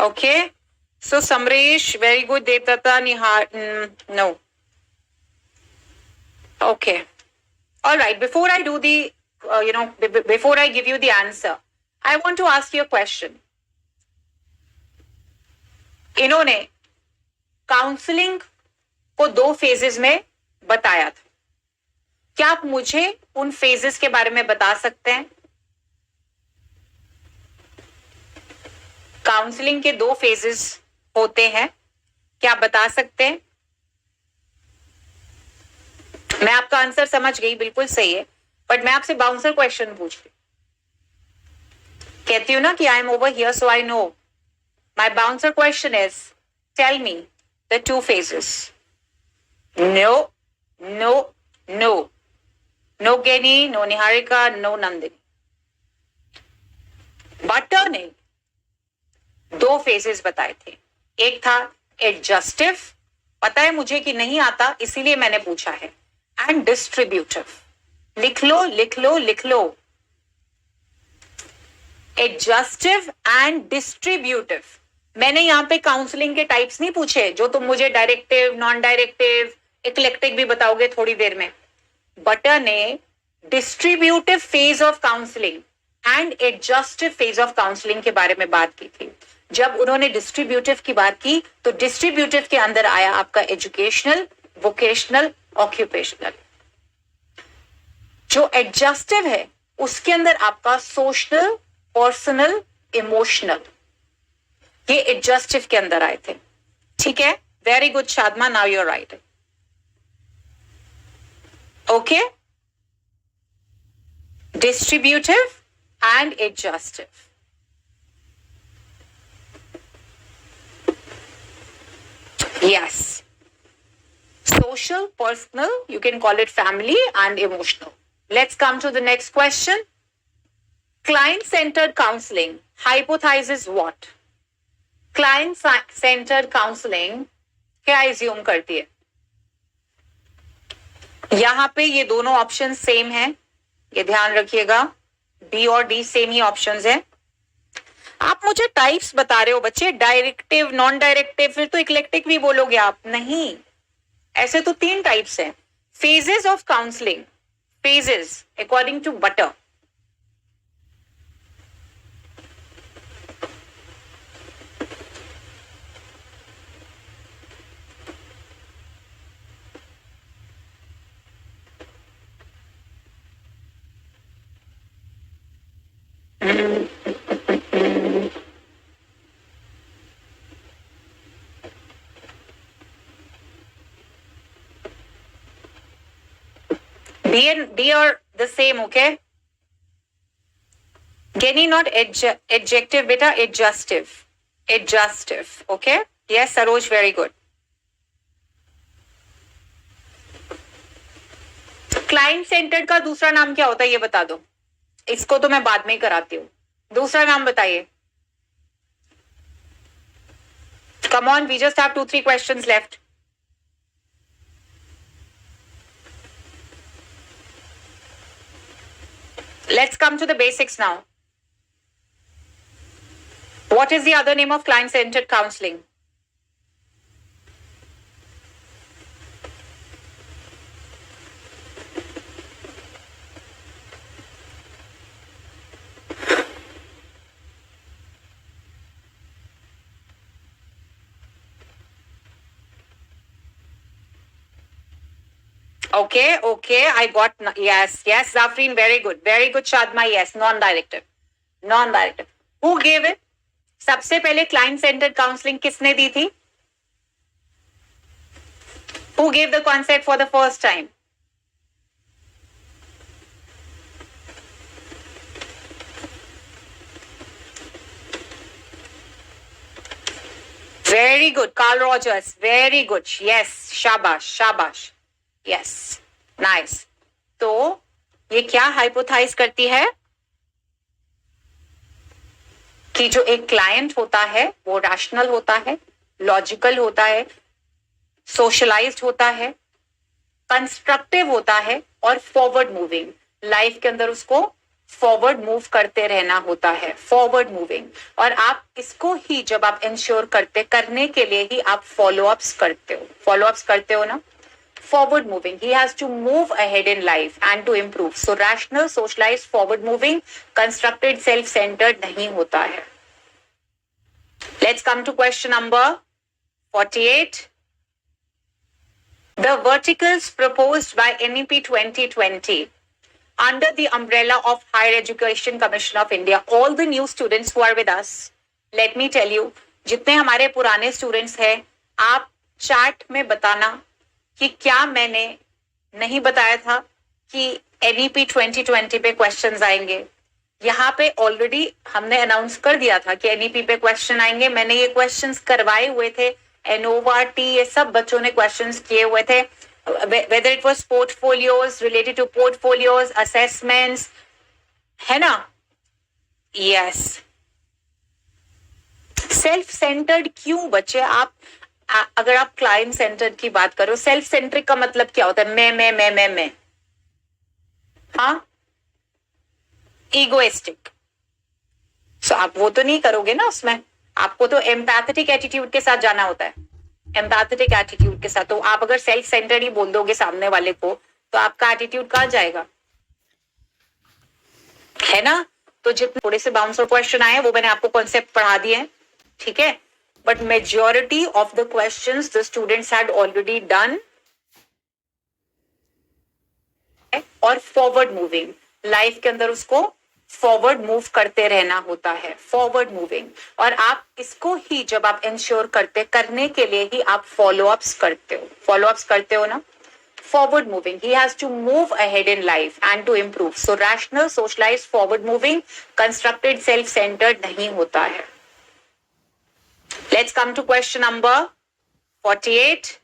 Okay. So Samresh, very good. Devdata, Nihar, no. Okay. All right. Before I do the, before I give you the answer, I want to ask you a question. इन्होंने counselling को 2 phases में बताया था, क्या आप मुझे उन phases के बारे में बता सकते हैं? काउंसलिंग के 2 फेजेस होते हैं, क्या आप बता सकते हैं? मैं आपका आंसर समझ गई, बिल्कुल सही है, बट मैं आपसे बाउंसर क्वेश्चन पूछ रही, कहती हूँ ना कि I am over here so I know. My bouncer question is, tell me the 2 phases. No, no Geni, no Niharika, no Nandini. बटर ने 2 phases बताए थे. एक था एडजस्टिव, पता है मुझे कि नहीं आता इसीलिए मैंने पूछा है, एंड डिस्ट्रीब्यूटिव. लिख लो. एडजस्टिव एंड डिस्ट्रीब्यूटिव. मैंने यहाँ पे काउंसलिंग के टाइप्स नहीं पूछे जो तुम मुझे डायरेक्टिव, नॉन डायरेक्टिव, इक्लेक्टिक भी बताओगे थोड़ी देर में. बटर ने distributive phase of counselling and adjustive phase of counselling के बारे में बात की थी. जब उन्होंने डिस्ट्रीब्यूटिव की बात की तो डिस्ट्रीब्यूटिव के अंदर आया आपका एजुकेशनल, वोकेशनल, ऑक्यूपेशनल. जो एडजस्टिव है उसके अंदर आपका सोशल, पर्सनल, इमोशनल, ये एडजस्टिव के अंदर आए थे. ठीक है, very good Shadma, now you are right. Okay, distributive and adjective. Yes. Social, personal, you can call it family, and emotional. Let's come to the next question. Client-centered counseling hypothesizes what? Client-centered counseling क्या assume करती है? यहां पे ये दोनों option same हैं, ये ध्यान रखिएगा. बी और डी सेम ही ऑप्शंस हैं. आप मुझे टाइप्स बता रहे हो बच्चे, डायरेक्टिव, नॉन डायरेक्टिव, फिर तो इक्लेक्टिक भी बोलोगे आप. नहीं, ऐसे तो 3 टाइप्स हैं. Phases of counselling, phases according to butter. D are the same, okay? Geni not adjective, beta, adjustive. Adjustive, okay? Yes, Saroj, very good. Client centred का दूसरा नाम क्या होता है ये बता दो. इसको तो मैं बाद में ही कराती हूँ. दूसरा नाम बताइए. Come on, we just have 2-3 questions left. Let's come to the basics now. What is the other name of client-centered counseling? Okay, I got, yes, Zafreen, very good, Shadma, yes, non-directive. Who gave it? सबसे पहले client centred counselling किसने दी थी? Who gave the concept for the first time? Very good, Carl Rogers, very good. Yes, शाबाश. Yes, nice. तो ये क्या hypothesised करती है कि जो एक क्लाइंट होता है वो रैशनल होता है, लॉजिकल होता है, सोशलाइज्ड होता है, कंस्ट्रक्टिव होता है और फॉरवर्ड मूविंग. लाइफ के अंदर उसको फॉरवर्ड मूव करते रहना होता है, फॉरवर्ड मूविंग. और आप इसको ही जब आप इंश्योर करने के लिए ही आप फॉलोअप्स करते हो ना. Forward moving. He has to move ahead in life and to improve. So rational, socialized, forward moving, constructed, self-centered नहीं होता है. Let's come to question number 48. The verticals proposed by NEP 2020 under the umbrella of Higher Education Commission of India. All the new students who are with us, let me tell you, जितने हमारे पुराने students हैं, आप chat में बताना कि क्या मैंने नहीं बताया था कि NEP 2020 पे क्वेश्चंस आएंगे. यहाँ पे ऑलरेडी हमने अनाउंस कर दिया था कि NEP पे क्वेश्चन आएंगे. मैंने ये क्वेश्चंस करवाए हुए थे. एनोवा टी ये सब बच्चों ने क्वेश्चंस किए हुए थे. Whether it was portfolios, related to portfolios, assessments, है ना. यस. सेल्फ सेंटर्ड क्यों बच्चे? आप अगर आप क्लाइंट सेंटर्ड की बात करो, सेल्फ सेंट्रिक का मतलब क्या होता है? मैं. हाँ, ईगोइस्टिक. सो आप वो तो नहीं करोगे ना उसमें. आपको तो एम्पैथेटिक एटीट्यूड के साथ जाना होता है. एम्पैथेटिक एटीट्यूड के साथ. तो आप अगर सेल्फ सेंटर्ड ही बोल दोगे सामने वाले को तो आपका एटीट्यूड कहाँ जाएगा? है ना. तो जितने थोड़े से बाउंसर क्वेश्चन आए वो मैंने आपको कॉन्सेप्ट पढ़ा दिए हैं, ठीक है. But majority of the questions the students had already done. और फॉरवर्ड मूविंग, लाइफ के अंदर उसको फॉरवर्ड मूव करते रहना होता है, फॉरवर्ड मूविंग. और आप इसको ही जब आप इंश्योर करने के लिए ही आप फॉलोअप्स करते हो ना. Forward moving. He has to move ahead in life and to improve. So rational, socialized, forward moving, constructed, self-centered नहीं होता है. Let's come to question number 48.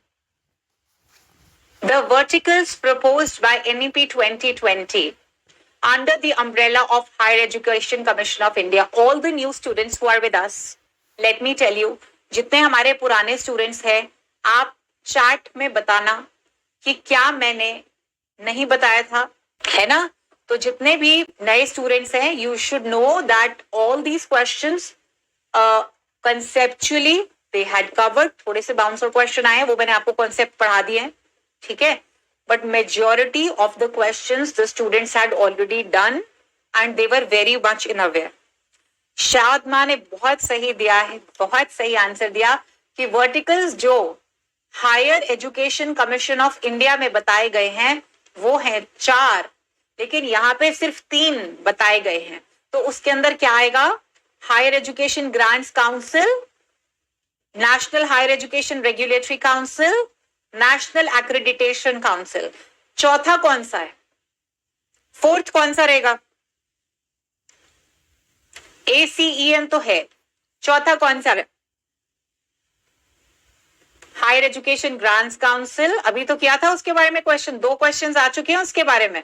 The verticals proposed by NEP 2020 under the umbrella of Higher Education Commission of India. All the new students who are with us, let me tell you, जितने हमारे पुराने students हैं, आप chat में बताना कि क्या मैंने नहीं बताया था, है ना. तो जितने भी नए students हैं, you should know that all these questions conceptually they had covered. थोड़े से बाउंसर क्वेश्चन आए वो मैंने आपको कॉन्सेप्ट पढ़ा दिए हैं, ठीक है. but majority of the questions the students had already done and they were very much in aware. Shadma ने बहुत सही दिया है, बहुत सही आंसर दिया कि वर्टिकल्स जो higher education commission of India में बताए गए हैं वो हैं 4, लेकिन यहाँ पे सिर्फ 3 बताए गए हैं. तो उसके अंदर क्या आएगा? Higher education grants council, national higher education regulatory council, national accreditation council. चौथा कौन सा है? फोर्थ कौन सा रहेगा? ACEM तो है, चौथा कौन सा है? Higher education grants council. अभी तो किया था उसके बारे में क्वेश्चन, 2 क्वेश्चंस आ चुके हैं उसके बारे में.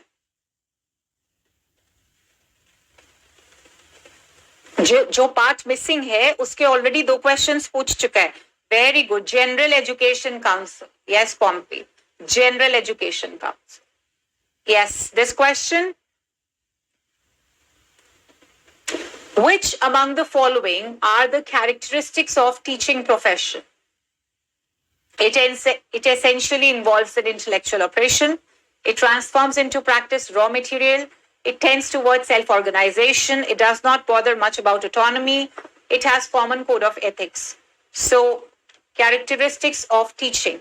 जो पार्ट मिसिंग है उसके ऑलरेडी 2 क्वेश्चंस पूछ चुका है. Very good. General education council. Yes Pompi, general education council. Yes, this question. Which among the following are the characteristics of teaching profession? It essentially involves an intellectual operation. It transforms into practice raw material. It tends towards self-organization. It does not bother much about autonomy. It has common code of ethics. So, characteristics of teaching.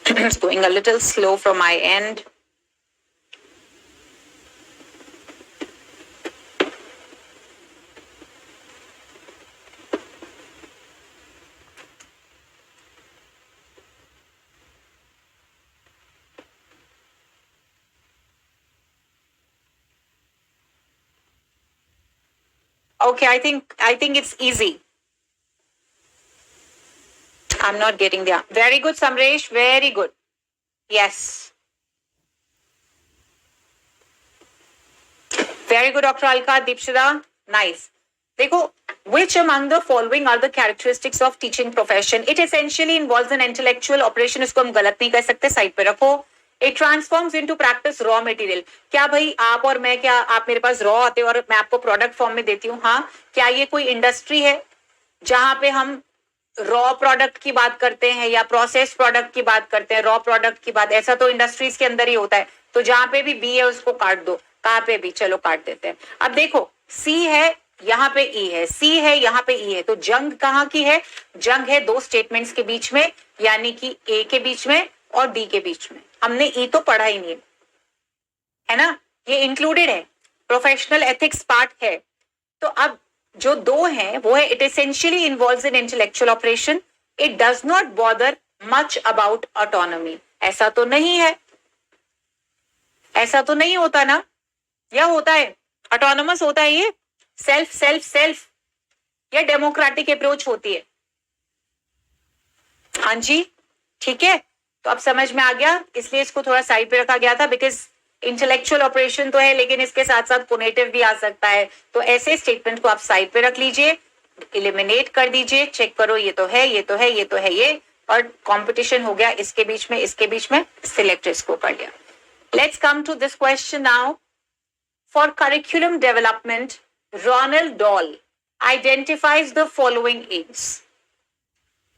It's going a little slow from my end. Okay, I think it's easy. I'm not getting there. Very good, Samresh. Very good. Yes. Very good, Dr. Alka, Deepshida. Nice. देखो, which among the following are the characteristics of teaching profession? It essentially involves an intellectual operation. इसको हम गलत नहीं कर सकते, side पे रखो. It transforms into practice raw material. क्या भाई आप और मैं, क्या आप मेरे पास रॉ आते हो और मैं आपको प्रोडक्ट फॉर्म में देती हूँ? हाँ. क्या ये कोई इंडस्ट्री है जहां पे हम रॉ प्रोडक्ट की बात करते हैं या प्रोसेस प्रोडक्ट की बात करते हैं? रॉ प्रोडक्ट की बात, ऐसा तो इंडस्ट्रीज के अंदर ही होता है. तो जहां पे भी बी है उसको काट दो. कहां पे भी, चलो काट देते हैं. अब देखो, सी है यहाँ पे, ई है, सी है यहाँ पे, ई है. तो जंग कहाँ की है? जंग है 2 स्टेटमेंट्स के बीच में, यानी कि ए के बीच में और डी के बीच में. हमने ई तो पढ़ा ही नहीं है ना, ये इंक्लूडेड है, प्रोफेशनल एथिक्स पार्ट है. तो अब जो 2 हैं वो है it essentially involves in intellectual operation. It does not bother much about autonomy. ऐसा तो नहीं है, ऐसा तो नहीं होता ना, या होता है? ऑटोनोमस होता है ये? सेल्फ सेल्फ सेल्फ या डेमोक्रेटिक अप्रोच होती है? हाँ जी, ठीक है. तो अब समझ में आ गया, इसलिए इसको थोड़ा साइड पे रखा गया था, बिकॉज इंटेलेक्चुअल ऑपरेशन तो है लेकिन इसके साथ साथ फोनेटिव भी आ सकता है. तो ऐसे स्टेटमेंट को आप साइड पे रख लीजिए, इलिमिनेट कर दीजिए, चेक करो ये तो है, ये तो है, ये तो है, ये, और कंपटीशन हो गया इसके बीच में, इसके बीच में, सिलेक्ट इसको कर लिया. Let's come to this question now. For curriculum development, Ronald Doll identifies the following aims: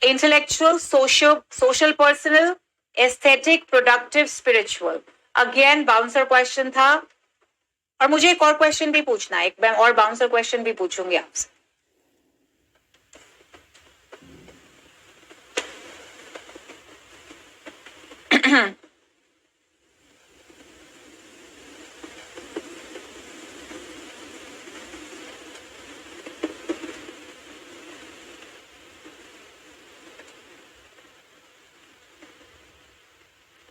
intellectual, social, personal, aesthetic, productive, spiritual. Again bouncer question था, और मुझे एक और क्वेश्चन भी पूछना है, एक मैं और बाउंसर क्वेश्चन भी पूछूंगी आपसे.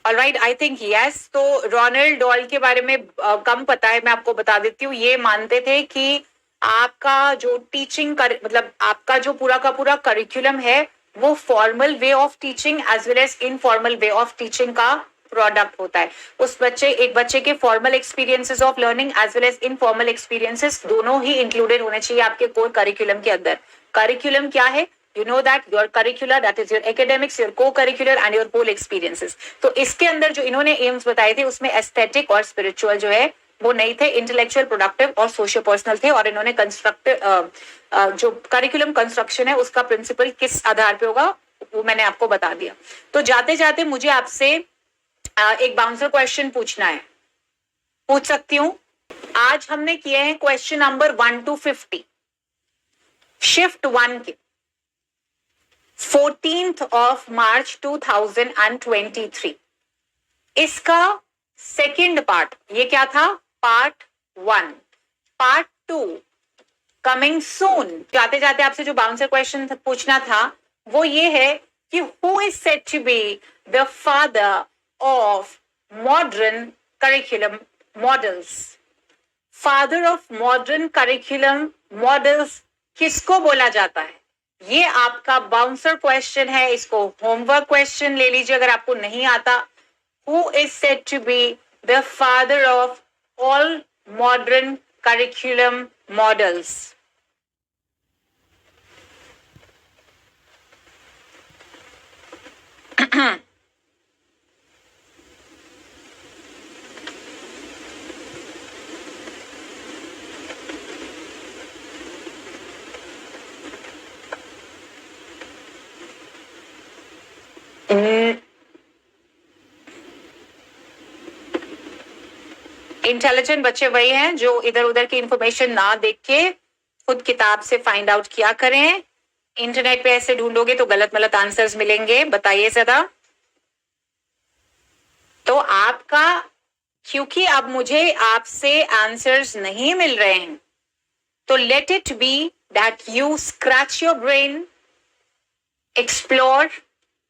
Alright, I think yes. तो रोनाल्ड डॉल के बारे में कम पता है, मैं आपको बता देती हूँ. ये मानते थे कि आपका जो टीचिंग मतलब आपका जो पूरा का पूरा करिकुलम है वो formal way of teaching as well as informal way of teaching का प्रोडक्ट होता है. उस एक बच्चे के formal experiences of learning as well as informal experiences दोनों ही इंक्लूडेड होने चाहिए आपके कोर करिकुलम के अंदर. करिकुलम क्या है? You know that your curricular, that is your academics, your co-curricular and your whole experiences. तो इसके अंदर जो इन्होंने एम्स बताए थे उसमें एस्थेटिक और स्पिरिचुअल जो है वो नहीं थे, इंटेलेक्चुअल, प्रोडक्टिव और सोशियो पर्सनल थे, और इन्होंने कंस्ट्रक्टिव जो करिकुलम कंस्ट्रक्शन है उसका प्रिंसिपल किस आधार पे होगा वो मैंने आपको बता दिया। तो जाते जाते मुझे आपसे एक बाउंसर क्वेश्चन पूछना है, पूछ सकती हूँ? आज हमने किए हैं क्वेश्चन नंबर 1 to 50 शिफ्ट 1 के 14th of March 2023। इसका सेकंड पार्ट, ये क्या था? पार्ट 1। Part 2 coming soon. जाते जाते आपसे जो बाउंसर क्वेश्चन पूछना था वो ये है कि who is said to be the father of modern curriculum models? Father of modern curriculum models किसको बोला जाता है? ये आपका बाउंसर क्वेश्चन है, इसको होमवर्क क्वेश्चन ले लीजिए अगर आपको नहीं आता। Who is said to be the father of all modern curriculum models? Intelligent बच्चे वही हैं जो इधर उधर की इंफॉर्मेशन ना देख के खुद किताब से फाइंड आउट किया करें। इंटरनेट पे ऐसे ढूंढोगे तो गलत गलत आंसर्स मिलेंगे। बताइए जरा। तो आपका, क्योंकि अब मुझे आपसे आंसर्स नहीं मिल रहे हैं, तो let it be that you scratch your brain, explore,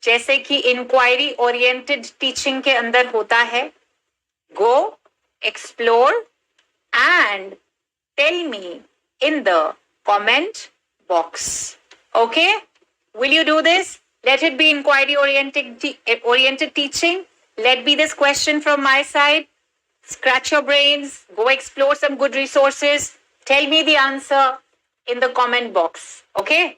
जैसे कि इंक्वायरी ओरिएंटेड टीचिंग के अंदर होता है। गो explore and tell me in the comment box. Okay? Will you do this? Let it be inquiry oriented teaching. Let be this question from my side. Scratch your brains. Go explore some good resources. Tell me the answer in the comment box. Okay?